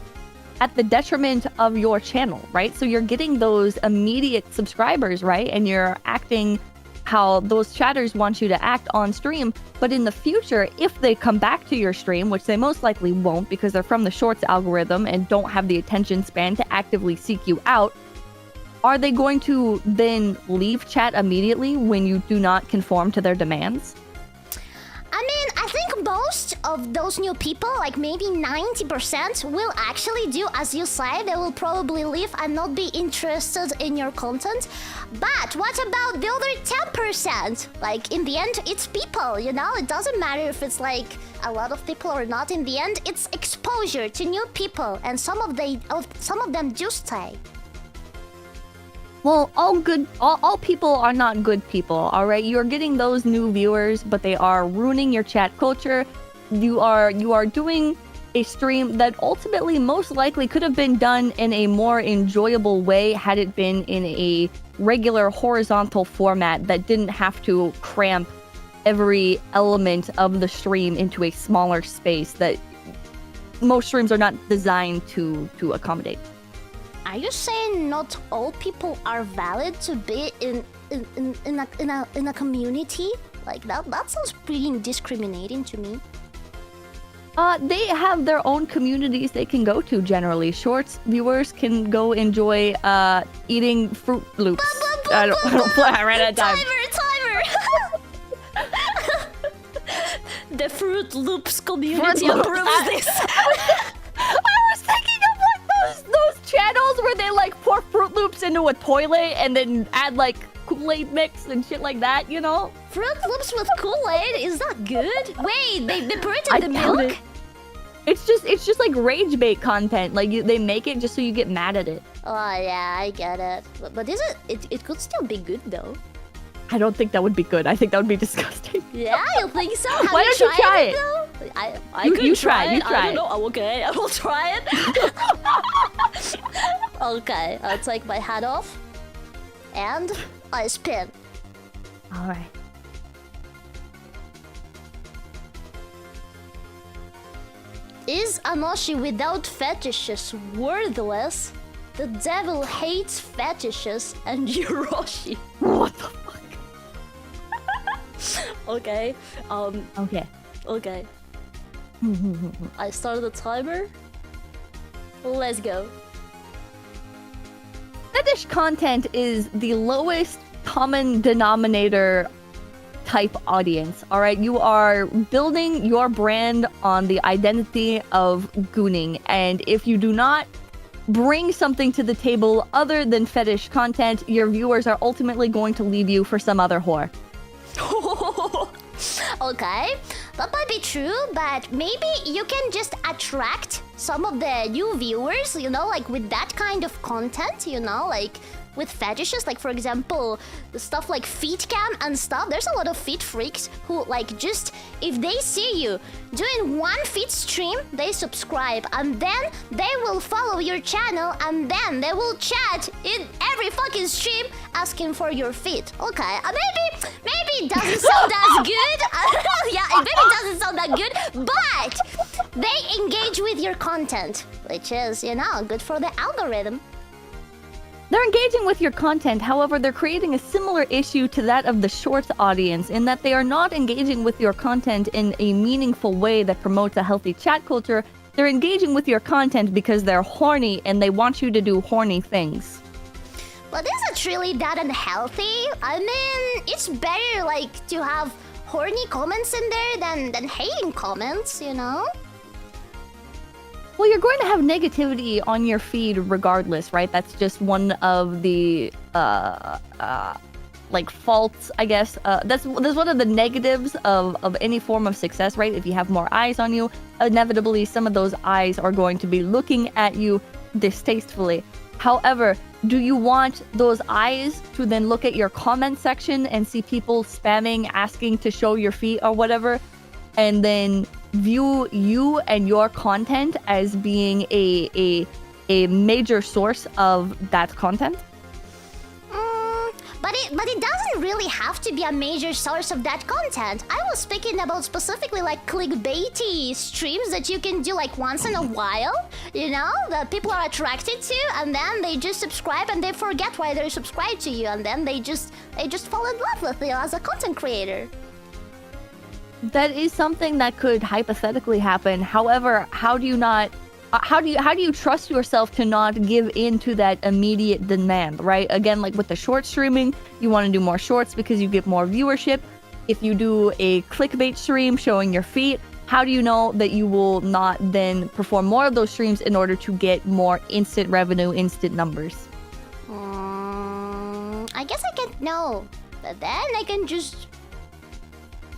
at the detriment of your channel, right? So you're getting those immediate subscribers, right? And you're acting how those chatters want you to act on stream, but in the future, if they come back to your stream, which they most likely won't because they're from the shorts algorithm and don't have the attention span to actively seek you out, are they going to then leave chat immediately when you do not conform to their demands? I mean, I think most of those new people, like maybe 90%, will actually do as you say. They will probably leave and not be interested in your content. But what about the other 10%? Like, in the end, it's people, you know? It doesn't matter if it's like a lot of people or not. In the end, it's exposure to new people, and some of them do stay. Well, all people are not good people, all right? You're getting those new viewers, but they are ruining your chat culture. You are doing a stream that ultimately most likely could have been done in a more enjoyable way had it been in a regular horizontal format that didn't have to cramp every element of the stream into a smaller space that most streams are not designed to accommodate. Are you saying not all people are valid to be in a community? Like that sounds pretty discriminating to me. They have their own communities they can go to generally. Shorts viewers can go enjoy eating Fruit Loops. I don't I ran out of time. Timer! The Fruit Loops community approves this. I was thinking of like those channels where they like pour Fruit Loops into a toilet and then add like Kool-Aid mix and shit like that, you know? Fruit Loops with Kool-Aid? Is that good? Wait, they pour it in the milk? It's just like rage bait content. Like they make it just so you get mad at it. Oh yeah, I get it. But is it could still be good though. I don't think that would be good. I think that would be disgusting. Yeah, you think so? Why don't you try it? Though? You try it. I don't know. Okay, I will try it. Okay, I'll take my hat off. And I spin. Alright. Is Anoshi without fetishes worthless? The devil hates fetishes and Yoroshi. What the fuck? Okay. Okay. Okay. I start the timer. Let's go. Fetish content is the lowest common denominator type audience. All right, you are building your brand on the identity of gooning, and if you do not bring something to the table other than fetish content, your viewers are ultimately going to leave you for some other whore. Okay, that might be true, but maybe you can just attract some of the new viewers, you know, like with that kind of content, you know, like with fetishes, like for example, the stuff like feet cam and stuff. There's a lot of feet freaks who like just, if they see you doing one feet stream, they subscribe and then they will follow your channel and then they will chat in every fucking stream asking for your feet. Okay, maybe it doesn't sound as good. Yeah, it maybe doesn't sound that good, but they engage with your content, which is, you know, good for the algorithm. They're engaging with your content, however, they're creating a similar issue to that of the shorts audience in that they are not engaging with your content in a meaningful way that promotes a healthy chat culture. They're engaging with your content because they're horny and they want you to do horny things. But is it really that unhealthy? I mean, it's better like to have horny comments in there than hating comments, you know? Well, you're going to have negativity on your feed regardless, right? That's just one of the like faults, I guess. That's one of the negatives of any form of success, right? If you have more eyes on you, inevitably some of those eyes are going to be looking at you distastefully. However, do you want those eyes to then look at your comment section and see people spamming, asking to show your feet or whatever, and then view you and your content as being a major source of that content? But it doesn't really have to be a major source of that content. I was speaking about specifically like clickbaity streams that you can do like once in a while, you know, that people are attracted to, and then they just subscribe and they forget why they're subscribed to you, and then they just fall in love with you as a content creator. That is something that could hypothetically happen. However, how do you trust yourself to not give in to that immediate demand, right? Again, like with the short streaming, you want to do more shorts because you get more viewership. If you do a clickbait stream showing your feet, how do you know that you will not then perform more of those streams in order to get more instant revenue, instant numbers? I guess I can't know, but then I can just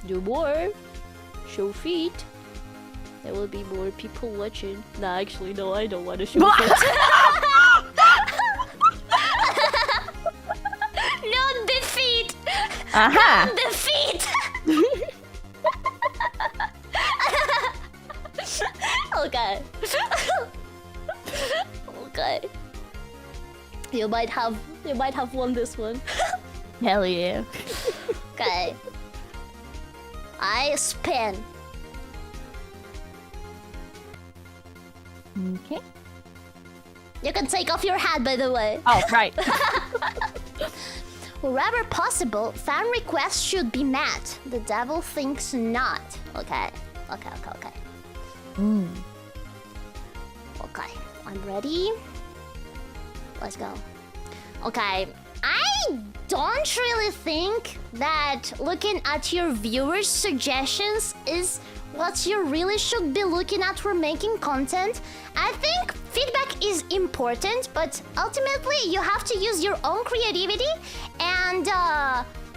do more, show feet. There will be more people watching. Nah, actually, no, I don't want to show feet. Not the feet. Not the feet. Okay. Okay. You might have won this one. Hell yeah. Okay. I spin. Okay. You can take off your hat, by the way. Oh, right. Wherever possible, fan requests should be met. The devil thinks not. Okay. Okay. Okay, I'm ready. Let's go. Okay, I don't really think that looking at your viewers' suggestions is what you really should be looking at for making content. I think feedback is important, but ultimately you have to use your own creativity and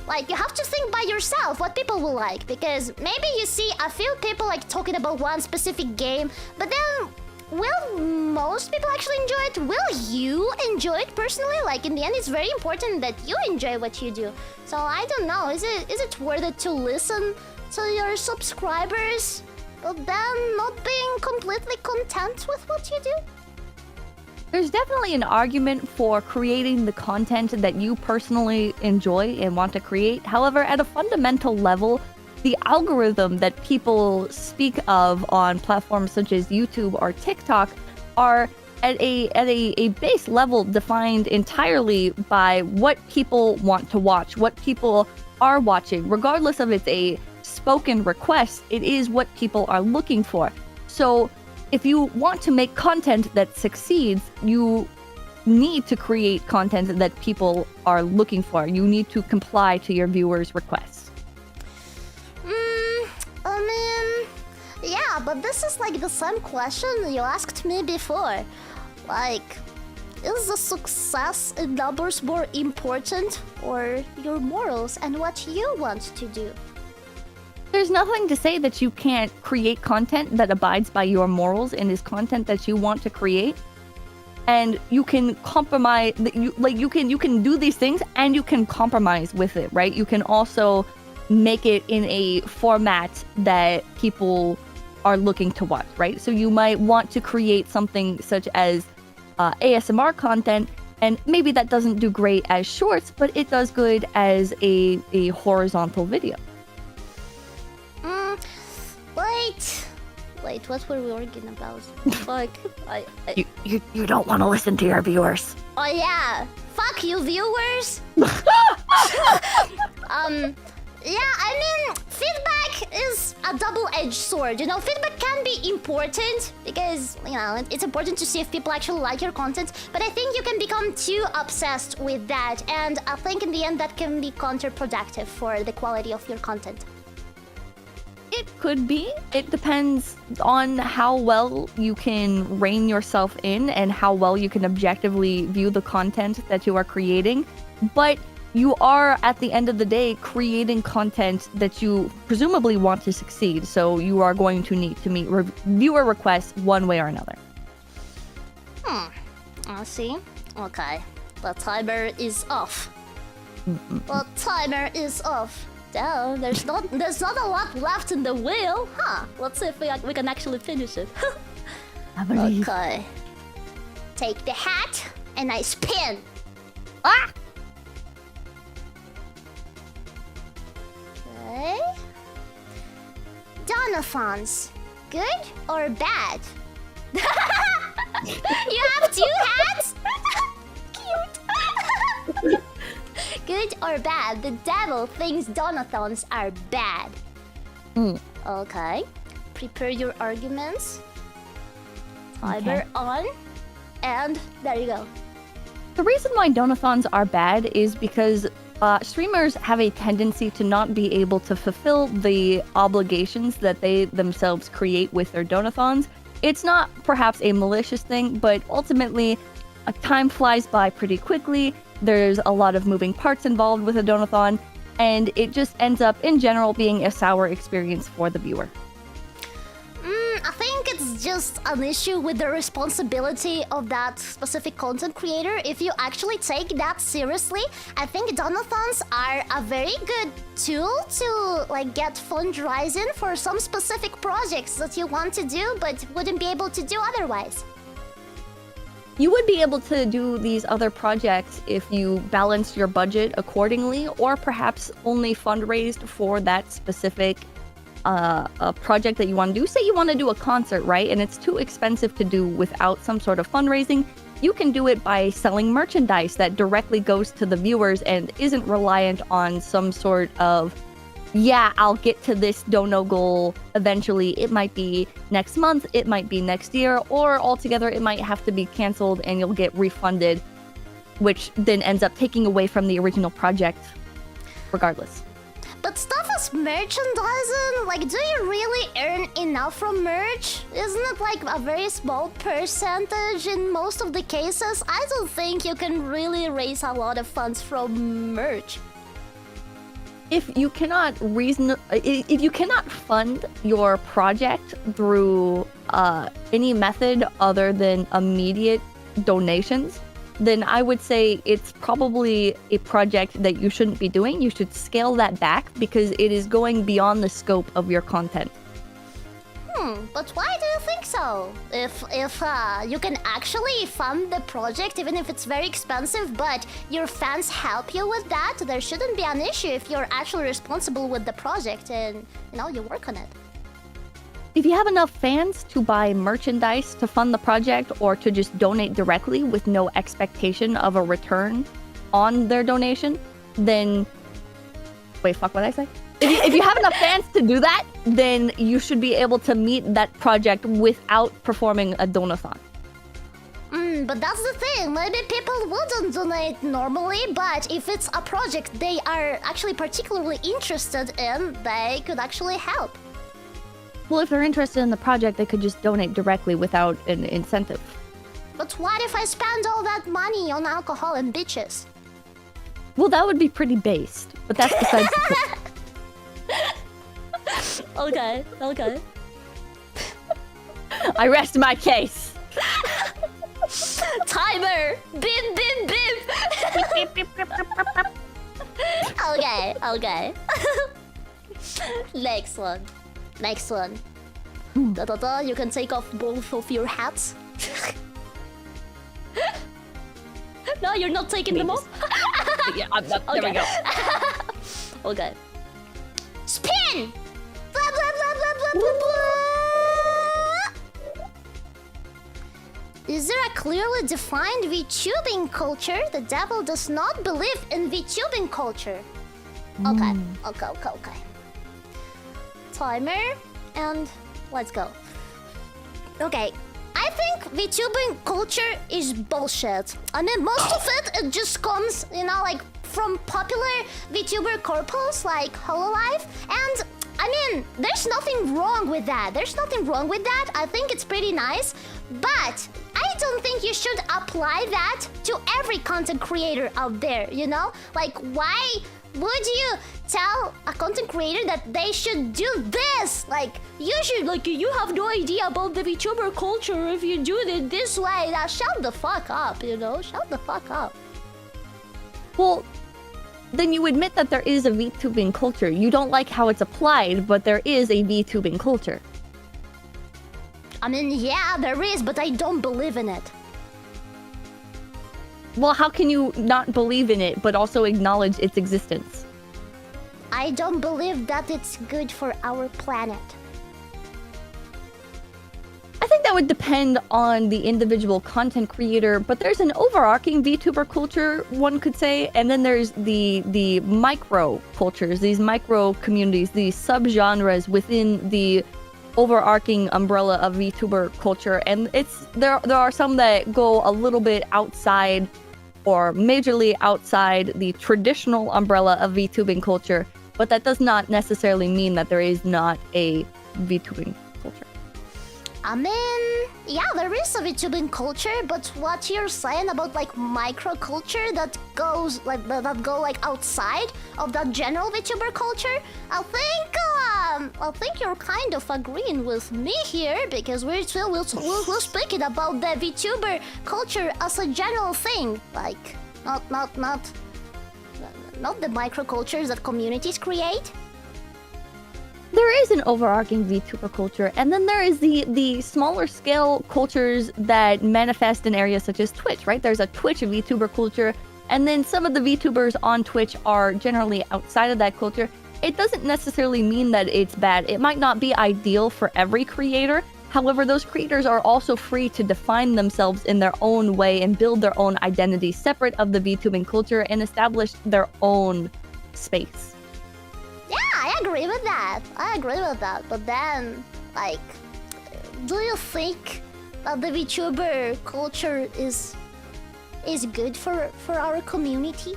like you have to think by yourself what people will like, because maybe you see a few people like talking about one specific game, but then will most people actually enjoy it? Will you enjoy it personally? Like in the end, it's very important that you enjoy what you do. So I don't know, is it worth it to listen to your subscribers, but then not being completely content with what you do? There's definitely an argument for creating the content that you personally enjoy and want to create. However, at a fundamental level, the algorithm that people speak of on platforms such as YouTube or TikTok are at a base level defined entirely by what people want to watch, what people are watching. Regardless of it's a spoken request, it is what people are looking for. So if you want to make content that succeeds, you need to create content that people are looking for. You need to comply to your viewers' requests. I mean, yeah, but this is like the same question you asked me before. Like, is the success in numbers more important, or your morals and what you want to do? There's nothing to say that you can't create content that abides by your morals and is content that you want to create. And you can compromise, you can do these things and you can compromise with it, right? You can also make it in a format that people are looking to watch, right? So you might want to create something such as ASMR content, and maybe that doesn't do great as shorts, but it does good as a horizontal video. Wait, what were we arguing about? Fuck, You don't want to listen to your viewers. Oh yeah, fuck you, viewers. Yeah, I mean, feedback is a double-edged sword. You know, feedback can be important because, you know, it's important to see if people actually like your content. But I think you can become too obsessed with that, and I think in the end that can be counterproductive for the quality of your content. It could be. It depends on how well you can rein yourself in and how well you can objectively view the content that you are creating. But you are, at the end of the day, creating content that you presumably want to succeed. So you are going to need to meet viewer requests one way or another. I see. Okay. The timer is off. The timer is off. Damn, there's not a lot left in the wheel, huh? Let's see if we can actually finish it. I believe. Okay. Take the hat and I spin. Ah! Okay. Donathons, good or bad? You have 2 hats? Cute. Good or bad? The devil thinks donathons are bad. Okay. Prepare your arguments. Timer on. And there you go. The reason why donathons are bad is because streamers have a tendency to not be able to fulfill the obligations that they themselves create with their donathons. It's not perhaps a malicious thing, but ultimately, time flies by pretty quickly. There's a lot of moving parts involved with a donathon, and it just ends up, in general, being a sour experience for the viewer. I think it's just an issue with the responsibility of that specific content creator. If you actually take that seriously, I think donathons are a very good tool to like get fundraising for some specific projects that you want to do but wouldn't be able to do otherwise. You would be able to do these other projects if you balanced your budget accordingly, or perhaps only fundraised for that specific a project that you want to do. Say you want to do a concert, right? And it's too expensive to do without some sort of fundraising. You can do it by selling merchandise that directly goes to the viewers and isn't reliant on some sort of, yeah, I'll get to this dono goal eventually. It might be next month, it might be next year, or altogether it might have to be canceled and you'll get refunded, which then ends up taking away from the original project regardless. But stuff as merchandising, like, do you really earn enough from merch? Isn't it like a very small percentage in most of the cases? I don't think you can really raise a lot of funds from merch. If you cannot fund your project through any method other than immediate donations, then I would say it's probably a project that you shouldn't be doing. You should scale that back because it is going beyond the scope of your content. But why do you think so? If you can actually fund the project, even if it's very expensive, but your fans help you with that, there shouldn't be an issue if you're actually responsible with the project and, you know, you work on it. If you have enough fans to buy merchandise to fund the project or to just donate directly with no expectation of a return on their donation, then... Wait, fuck, what did I say? If you have enough fans to do that, then you should be able to meet that project without performing a donathon. But that's the thing. Maybe people wouldn't donate normally, but if it's a project they are actually particularly interested in, they could actually help. Well, if they're interested in the project, they could just donate directly without an incentive. But what if I spend all that money on alcohol and bitches? Well, that would be pretty based, but that's besides the point. Okay. I rest my case. Timer! Bim! Okay. Next one. You can take off both of your hats. No, you're not taking them off? Yeah, I'm not. Okay. There we go. Okay. Spin! Blah, blah, blah, blah, blah, blah, blah. Is there a clearly defined VTubing culture? The devil does not believe in VTubing culture. Okay. Timer, and let's go. Okay. I think VTubing culture is bullshit. I mean, most of it just comes, you know, like from popular VTuber corpus like Hololive, and I mean, there's nothing wrong with that. I think it's pretty nice, but I don't think you should apply that to every content creator out there, you know? Like, why would you tell a content creator that they should do this? Like, you have no idea about the VTuber culture if you do it this way. Now, shut the fuck up, you know? Shut the fuck up. Well, then you admit that there is a VTubing culture. You don't like how it's applied, but there is a VTubing culture. I mean, yeah, there is, but I don't believe in it. Well, how can you not believe in it, but also acknowledge its existence? I don't believe that it's good for our planet. I think that would depend on the individual content creator, but there's an overarching VTuber culture, one could say, and then there's the micro cultures, these micro communities, these subgenres within the overarching umbrella of VTuber culture, and there are some that go a little bit outside or majorly outside the traditional umbrella of VTubing culture, but that does not necessarily mean that there is not a VTubing culture. I mean, yeah, there is a VTubing culture, but what you're saying about like microculture that goes like that go like outside of that general VTuber culture, I think you're kind of agreeing with me here because we're speaking about the VTuber culture as a general thing, like not the microcultures that communities create. There is an overarching VTuber culture, and then there is the smaller scale cultures that manifest in areas such as Twitch, right? There's a Twitch VTuber culture, and then some of the VTubers on Twitch are generally outside of that culture. It doesn't necessarily mean that it's bad. It might not be ideal for every creator. However, those creators are also free to define themselves in their own way and build their own identity separate of the VTubing culture and establish their own space. Yeah, I agree with that. But then, like, do you think that the VTuber culture is good for our community?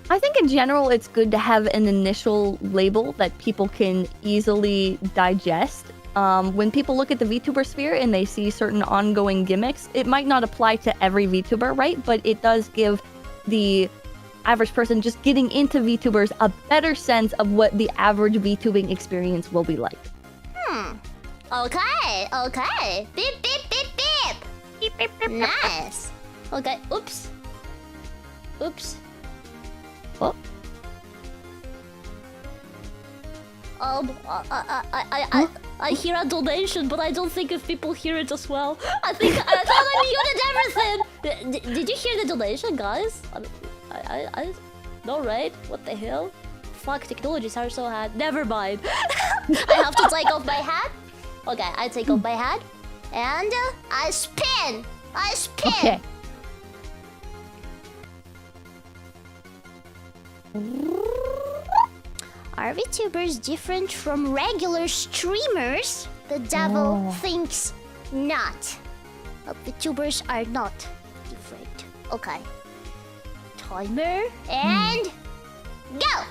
I think in general it's good to have an initial label that people can easily digest. When people look at the VTuber sphere and they see certain ongoing gimmicks, it might not apply to every VTuber, right? But it does give the average person just getting into VTubers a better sense of what the average VTubing experience will be like. Okay. Beep, beep, beep, beep. Beep, beep, beep, Nice. Okay, oops. Oh. I hear a donation, but I don't think if people hear it as well. I thought I muted everything. Did you hear the donation, guys? I no, right? What the hell? Fuck, technologies are so hard. Never mind. I have to take off my hat. Okay, I take off my hat. And I spin. Okay. Are VTubers different from regular streamers? The devil thinks not. But VTubers are not different. Okay. Timer and go!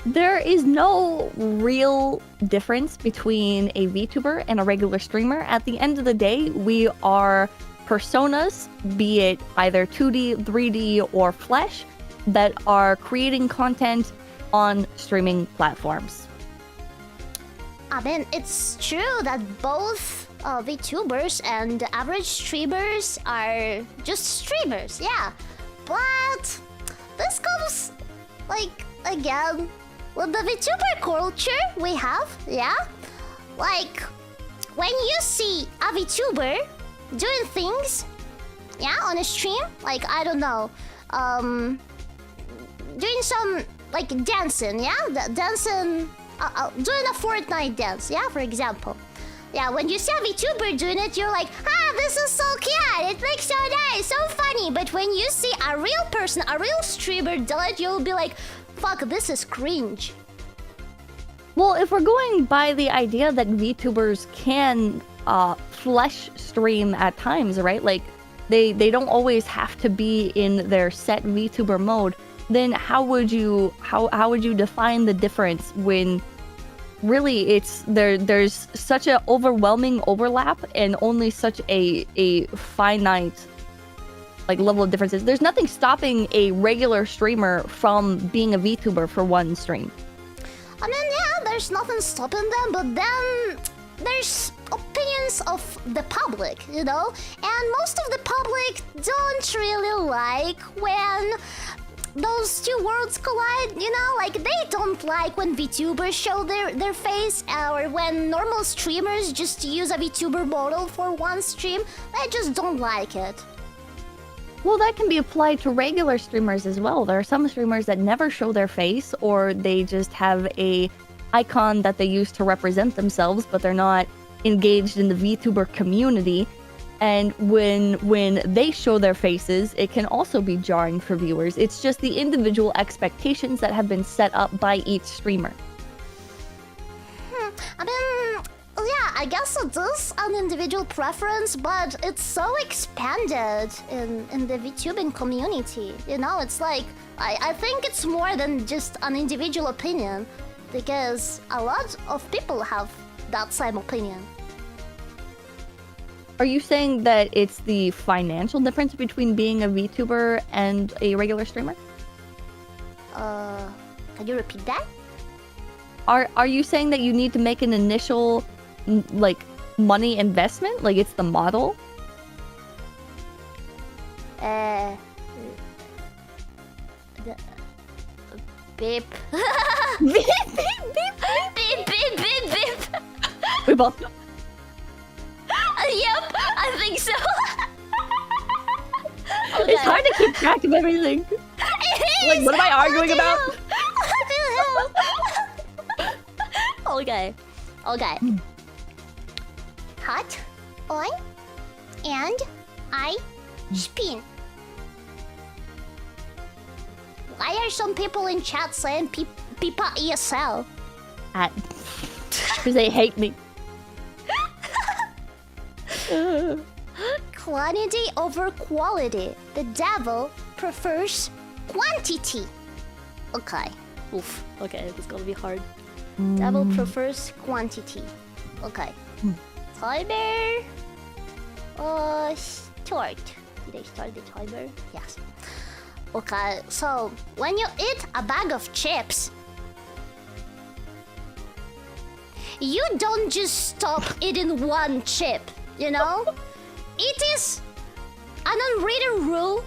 There is no real difference between a VTuber and a regular streamer. At the end of the day, we are personas, be it either 2D, 3D, or Flesh, that are creating content on streaming platforms. I mean, it's true that both VTubers and average streamers are just streamers, yeah. But this comes, like, again, with the VTuber culture we have, yeah? Like, when you see a VTuber doing things, yeah, on a stream, like, I don't know, doing some, like, dancing, yeah? Dancing, doing a Fortnite dance, yeah, for example. Yeah, when you see a VTuber doing it, you're like, this is so cute, it looks so nice, so funny. But when you see a real person, a real streamer do it, you'll be like, fuck, this is cringe. Well, if we're going by the idea that VTubers can flesh stream at times, right? Like, they don't always have to be in their set VTuber mode, then how would you define the difference when really there's such an overwhelming overlap and only such a finite like level of differences? There's nothing stopping a regular streamer from being a VTuber for one stream. I mean, yeah, there's nothing stopping them, but then there's opinions of the public, you know? And most of the public don't really like when those two worlds collide, you know? Like, they don't like when VTubers show their face, or when normal streamers just use a VTuber model for one stream. They just don't like it. Well, that can be applied to regular streamers as well. There are some streamers that never show their face, or they just have a icon that they use to represent themselves, but they're not engaged in the VTuber community. And when they show their faces, it can also be jarring for viewers. It's just the individual expectations that have been set up by each streamer. I mean, yeah, I guess it is an individual preference, but it's so expanded in the VTubing community. You know, it's like, I think it's more than just an individual opinion, because a lot of people have that same opinion. Are you saying that it's the financial difference between being a VTuber and a regular streamer? Can you repeat that? Are you saying that you need to make an initial, like, money investment? Like, it's the model? Beep. Beep, Beep, beep, beep, beep. We both know. Yep, I think so. It's hard to keep track of everything. Like, what am I arguing about? Okay. Hot, on, and I spin. Why are some people in chat saying Pipa ESL? Because they hate me. Quantity over quality. The devil prefers quantity. Okay. Oof. Okay, it's gonna be hard. Devil prefers quantity. Okay. Timer. Start. Did I start the timer? Yes. Okay, so when you eat a bag of chips, you don't just stop eating one chip, you know? It is an unwritten rule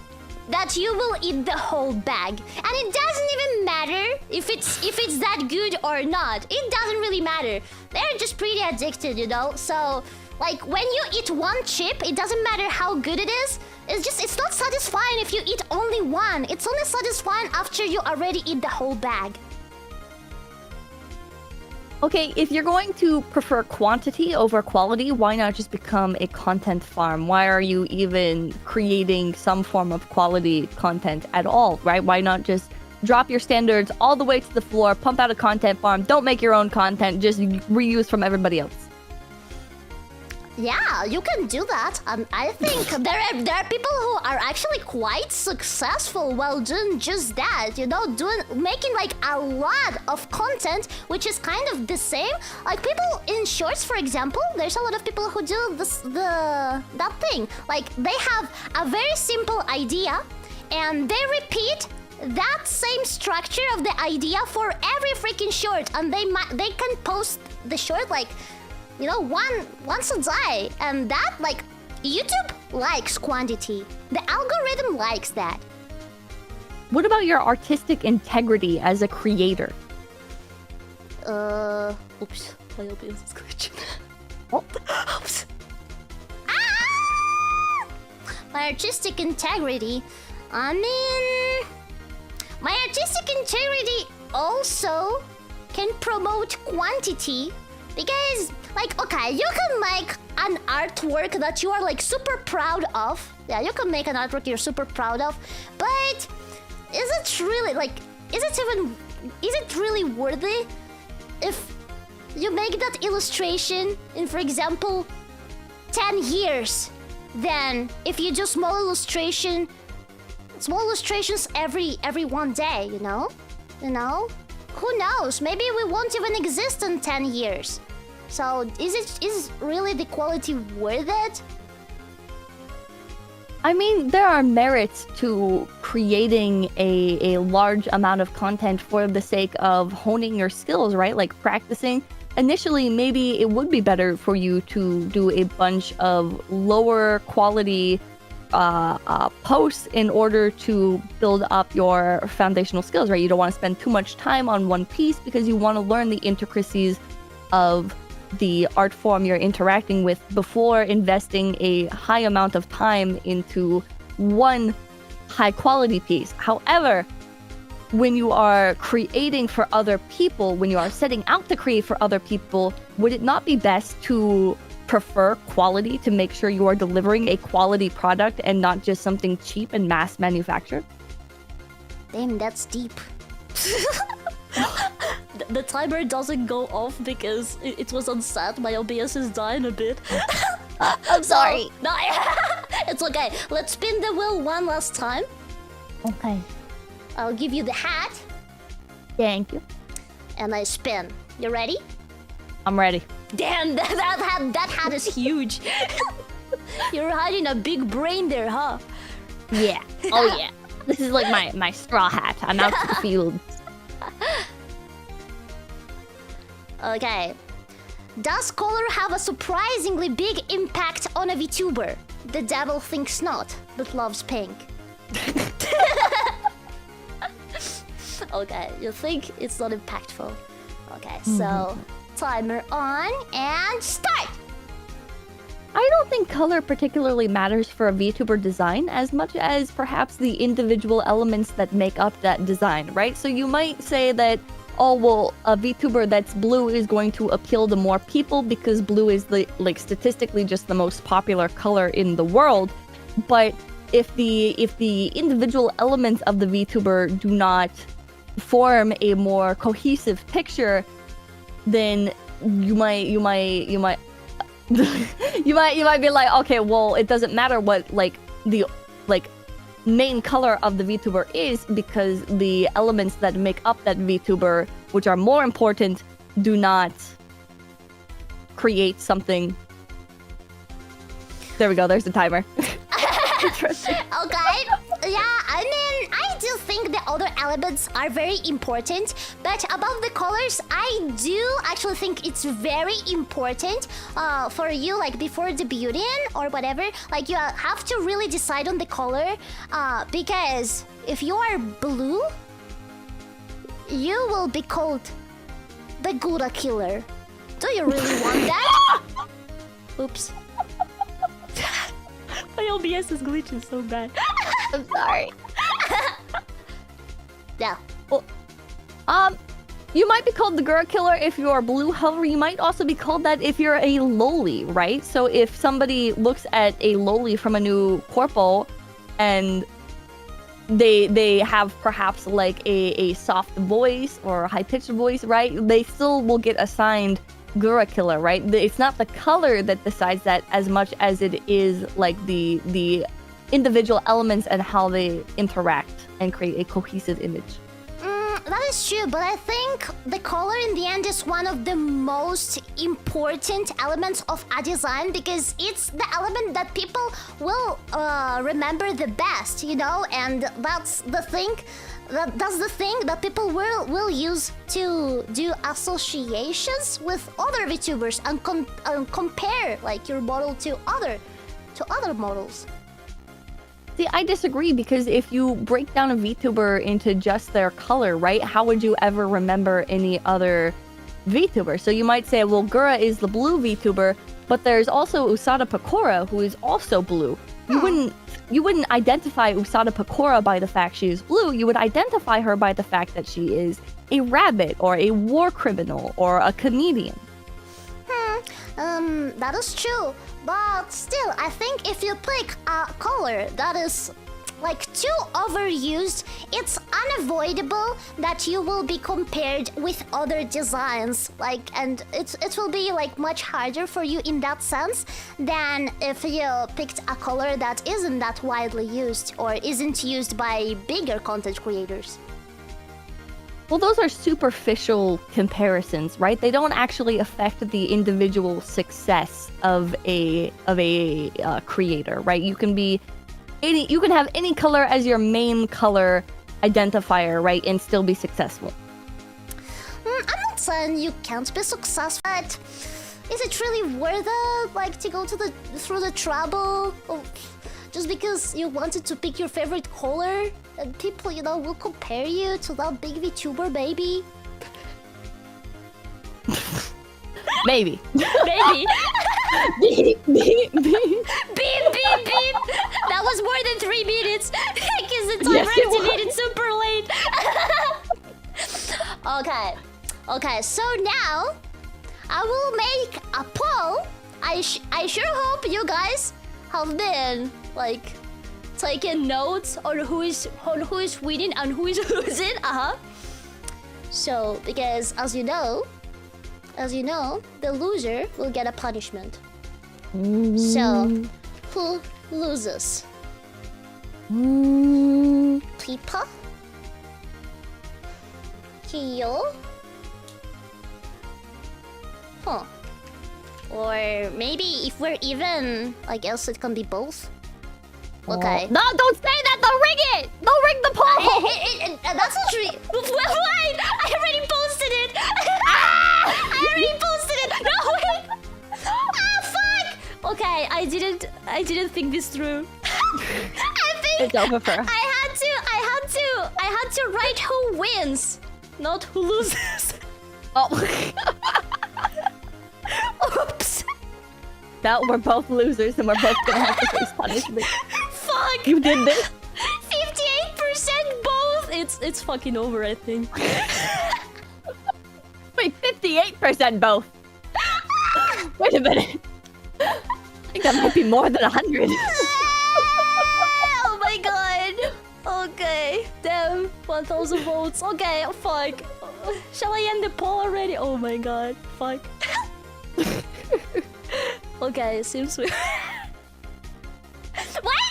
that you will eat the whole bag. And it doesn't even matter if it's that good or not. It doesn't really matter. They're just pretty addicted, you know? So, like, when you eat one chip, it doesn't matter how good it is. It's not satisfying if you eat only one. It's only satisfying after you already eat the whole bag. Okay, if you're going to prefer quantity over quality, why not just become a content farm? Why are you even creating some form of quality content at all, right? Why not just drop your standards all the way to the floor, pump out a content farm, don't make your own content, just reuse from everybody else? Yeah, you can do that. I think there are people who are actually quite successful while doing just that. You know, making like a lot of content, which is kind of the same. Like people in shorts, for example, there's a lot of people who do that thing. Like they have a very simple idea, and they repeat that same structure of the idea for every freaking short, and they can post the short like, you know, once a day, and that, like, YouTube likes quantity. The algorithm likes that. What about your artistic integrity as a creator? Oops. My OBS is glitching. Oops. Ah! My artistic integrity. I mean, my artistic integrity also can promote quantity. Because, like, okay, you can make an artwork that you are, like, super proud of. Yeah, you can make an artwork you're super proud of. But is it really, like, is it really worthy if you make that illustration in, for example, 10 years? Then, if you do small illustrations every one day, you know? You know? Who knows? Maybe we won't even exist in 10 years. So is really the quality worth it? I mean, there are merits to creating a large amount of content for the sake of honing your skills, right? Like practicing. Initially, maybe it would be better for you to do a bunch of lower quality posts in order to build up your foundational skills, right? You don't want to spend too much time on one piece because you want to learn the intricacies of the art form you're interacting with before investing a high amount of time into one high quality piece. However, when you are creating for other people, when you are setting out to create for other people, would it not be best to prefer quality to make sure you are delivering a quality product and not just something cheap and mass manufactured? Damn, that's deep. The timer doesn't go off because it was on set. My OBS is dying a bit. I'm sorry. So, no, it's okay. Let's spin the wheel one last time. Okay. I'll give you the hat. Thank you. And I spin. You ready? I'm ready. Damn, that hat is huge. You're hiding a big brain there, huh? Yeah. Oh yeah. This is like my straw hat. I'm out to the field. Okay. Does color have a surprisingly big impact on a VTuber? The devil thinks not, but loves pink. Okay, you think it's not impactful. Okay, so timer on and start! I don't think color particularly matters for a VTuber design as much as perhaps the individual elements that make up that design, right? So you might say that, oh, well, a VTuber that's blue is going to appeal to more people because blue is statistically just the most popular color in the world. But if the individual elements of the VTuber do not form a more cohesive picture, then you might you might be like, okay, well, it doesn't matter what the main color of the VTuber is because the elements that make up that VTuber, which are more important, do not create something. There we go. There's the timer. Interesting. Okay. Yeah, I mean, I do think the other elements are very important, but above the colors, I do actually think it's very important for you, like before debuting or whatever, like you have to really decide on the color because if you are blue, you will be called the Gouda Killer. Do you really want that? Oops. My OBS is glitching so bad. I'm sorry. Yeah. Well, you might be called the Gura Killer if you're blue. However, you might also be called that if you're a loli, right? So if somebody looks at a loli from a new corpo and they have perhaps like a soft voice or a high-pitched voice, right? They still will get assigned Gura Killer, right? It's not the color that decides that as much as it is like the individual elements and how they interact and create a cohesive image. That is true, but I think the color in the end is one of the most important elements of a design because it's the element that people will remember the best, you know, and that's the thing. That's the thing that people will use to do associations with other VTubers and compare like your model to other models. See, I disagree because if you break down a VTuber into just their color, right, how would you ever remember any other VTuber? So you might say, well, Gura is the blue VTuber, but there's also Usada Pecora, who is also blue. You wouldn't identify Usada Pecora by the fact she is blue. You would identify her by the fact that she is a rabbit or a war criminal or a comedian. That is true. But still, I think if you pick a color that is like too overused, it's unavoidable that you will be compared with other designs. Like, and it will be like much harder for you in that sense than if you picked a color that isn't that widely used or isn't used by bigger content creators. Well, those are superficial comparisons, right? They don't actually affect the individual success of a creator, right? You can have any color as your main color identifier, right, and still be successful. I'm not saying you can't be successful, but is it really worth it, like, to go through the trouble of just because you wanted to pick your favorite color and people, you know, will compare you to that big VTuber baby? Maybe. Maybe. Beep, beep, beep. Beep, beep, beep. That was more than 3 minutes because the timer Yes, it activated super late. Okay. Okay, so now I will make a poll. I sure hope you guys have been like taking notes on who is winning and who is losing. So because as you know, the loser will get a punishment. So who loses? Pipa? Kyo? Huh. Or maybe if we're even, I guess it can be both. Okay. No, don't say that! Don't ring it! Don't ring the poll! That's not true. Wait! I already posted it! I already posted it! No, wait! Fuck! Okay, I didn't think this through. I think It's over for her. I had to write who wins, not who loses. Oh. Oops. Now we're both losers and we're both gonna have to face punishment. Fuck. You did this? 58% both. It's fucking over, I think. Wait, 58% both. Wait a minute. I think that might be more than 100. Oh my god. Okay. Damn. 1,000 votes. Okay, fuck. Shall I end the poll already? Oh my god. Fuck. Okay, seems we... Why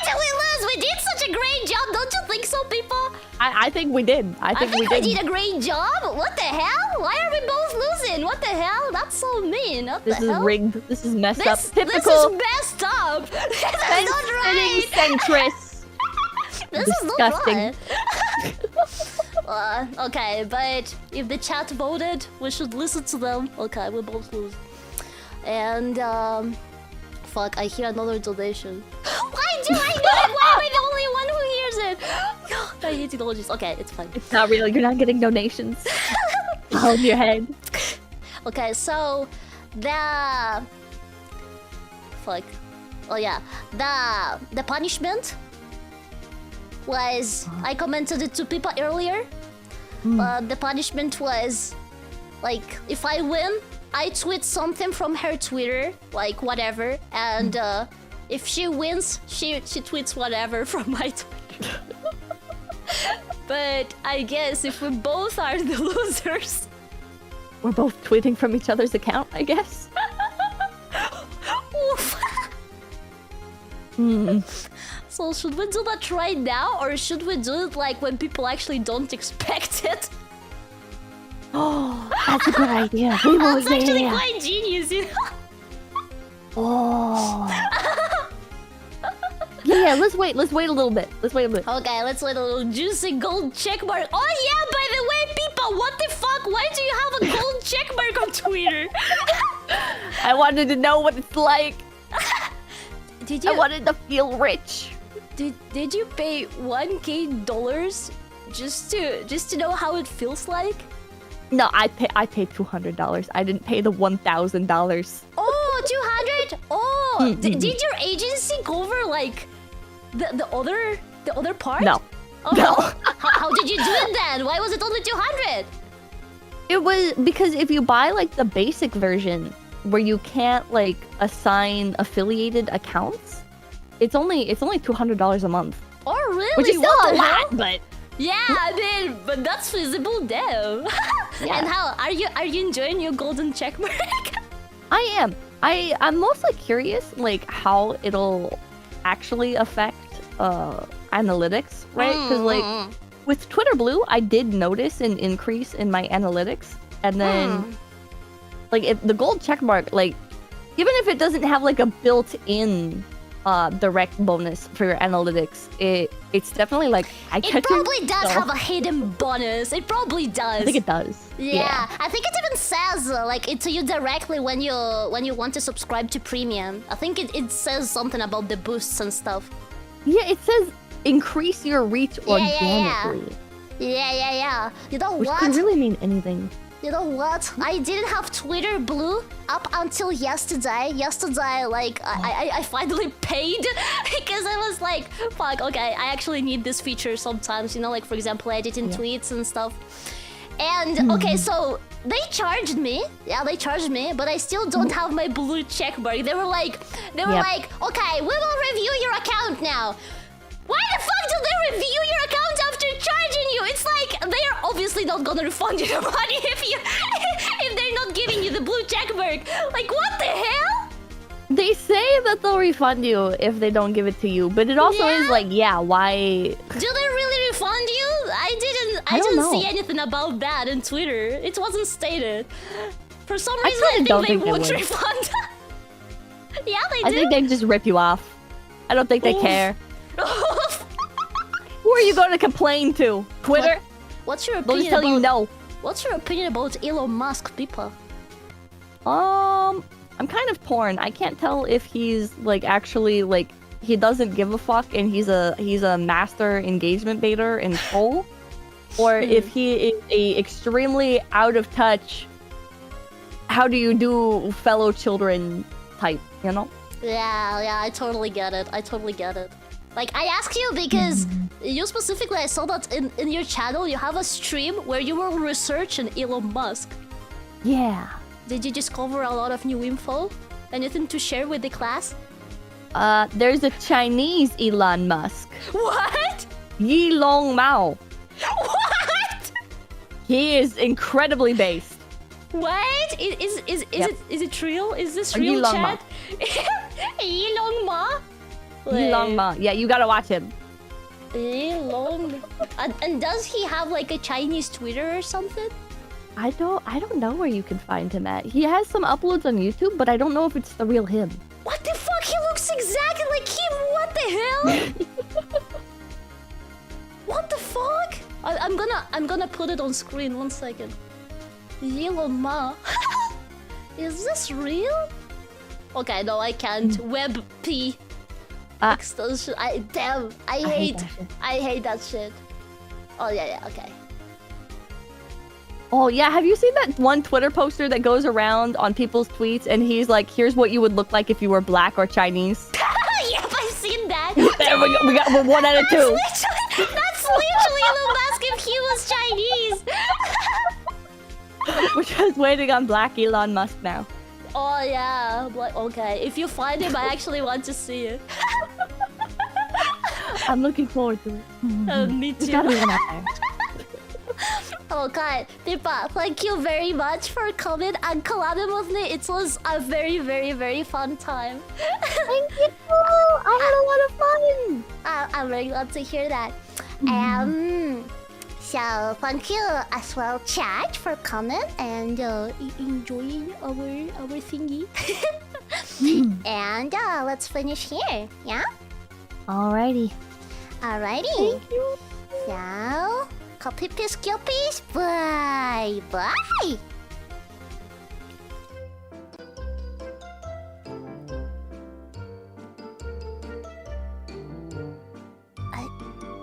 did we lose? We did such a great job, don't you think so, people? I think we did. I think we we did a great job. What the hell? Why are we both losing? What the hell? That's so mean. What This the is hell? rigged. This is messed up. This Typical is messed up. This is not right. centrist. This Disgusting. is not right. Okay, but if the chat voted, we should listen to them. Okay, we both lose. And fuck, I hear another donation. Why do I know it? Why am I the only one who hears it? God, I hate emojis. Okay, it's fine. It's not real. You're not getting donations. Hold your head. Okay, so the fuck. Oh yeah, the punishment was I commented it to people earlier. The punishment was like if I win, I tweet something from her Twitter, like whatever, and if she wins, she tweets whatever from my Twitter. But I guess if we both are the losers, We're both tweeting from each other's account, I guess. oof. So should we do that right now, or should we do it like when people actually don't expect it? Oh, that's a good idea. We will. That's actually quite genius, you know? Oh. Yeah, let's wait. Let's wait a little bit. Okay, let's wait a little juicy gold checkmark. Oh yeah, by the way, people, what the fuck? Why do you have a gold checkmark on Twitter? I wanted to know what it's like. Did you? I wanted to feel rich. Did you pay $1,000 just to know how it feels like? No, I paid $200. I didn't pay the $1,000. Oh, 200. Oh, did your agency cover like the other part? No. Oh, No. How did you do it then? Why was it only 200? It was because if you buy like the basic version where you can't like assign affiliated accounts, it's only $200 a month. Oh, really? Which is What still a the lot, hell? but Yeah, I mean, but that's feasible though. Yeah. And how are you enjoying your golden checkmark? I am. I'm mostly curious like how it'll actually affect analytics, right? Because like with Twitter Blue, I did notice an increase in my analytics, and then like if the gold checkmark, like even if it doesn't have like a built-in direct bonus for your analytics, it's definitely like It probably does have a hidden bonus. It probably does. I think it does. Yeah, I think it even says like it to you directly when you want to subscribe to premium. I think it says something about the boosts and stuff. Yeah, it says increase your reach organically. Yeah. You know Which what? could really mean anything. You know what? I didn't have Twitter Blue up until yesterday. Yesterday, like, I finally paid because I was like, fuck, okay, I actually need this feature sometimes, you know, like, for example, editing tweets and stuff. And, okay, so they charged me. Yeah, they charged me, but I still don't have my blue checkmark. They were like, okay, we will review your account now. Why the fuck do they review your account after charging you? It's like they're obviously not gonna refund you the money if they're not giving you the blue checkmark. Like, what the hell? They say that they'll refund you if they don't give it to you, but it also is like, why? Do they really refund you? I didn't see anything about that in Twitter. It wasn't stated. For some reason, I think they won't refund. Yeah, they do. I think they just rip you off. I don't think they care. Who are you going to complain to? Twitter? What's your They'll opinion just tell you no. What's your opinion about Elon Musk, people? I'm kind of torn. I can't tell if he's like actually like he doesn't give a fuck and he's a master engagement baiter and troll, or if he is a extremely out of touch, how do you do fellow children type, you know? Yeah, I totally get it. Like, I ask you because you specifically, I saw that in your channel, you have a stream where you were researching Elon Musk. Yeah. Did you discover a lot of new info? Anything to share with the class? There's a Chinese Elon Musk. What? Yi Long Mao. What? He is incredibly based. What? Is it real? Is this real, Elon chat? Elon Ma? Elon Ma. Yeah, you gotta watch him. Elon. And does he have like a Chinese Twitter or something? I don't know where you can find him at. He has some uploads on YouTube, but I don't know if it's the real him. What the fuck? He looks exactly like him. What the hell? What the fuck? I'm gonna put it on screen. 1 second. Elon Ma. Is this real? Okay, no, I can't. WebP extension. I hate that shit. Oh yeah, okay. Oh yeah, have you seen that one Twitter poster that goes around on people's tweets and he's like, here's what you would look like if you were black or Chinese? Yep, I've seen that. There we go. We're 1 out of 2. That's literally Elon Musk if he was Chinese. We're just waiting on black Elon Musk now. Oh yeah, like, okay. If you find him, I actually want to see it. I'm looking forward to it. Me too. There's gotta be one out there. Okay, Pippa, thank you very much for coming and collabing with me. It was a very, very, very fun time. Thank you! I had a lot of fun! I'm very glad to hear that. So thank you as well, chat, for coming and enjoying our thingy. And let's finish here, yeah? Alrighty. Thank you. So, copy paste, bye, bye.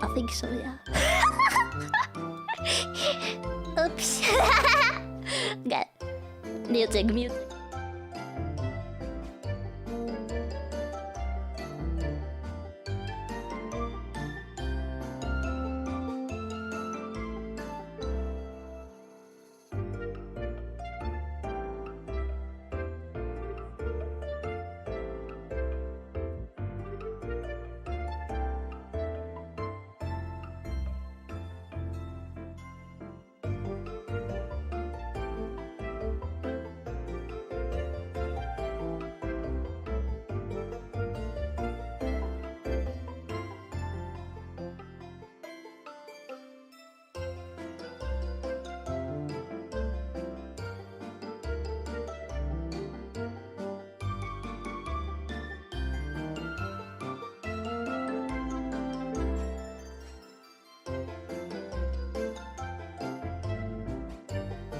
I think so, yeah. Oops. Okay. Muting.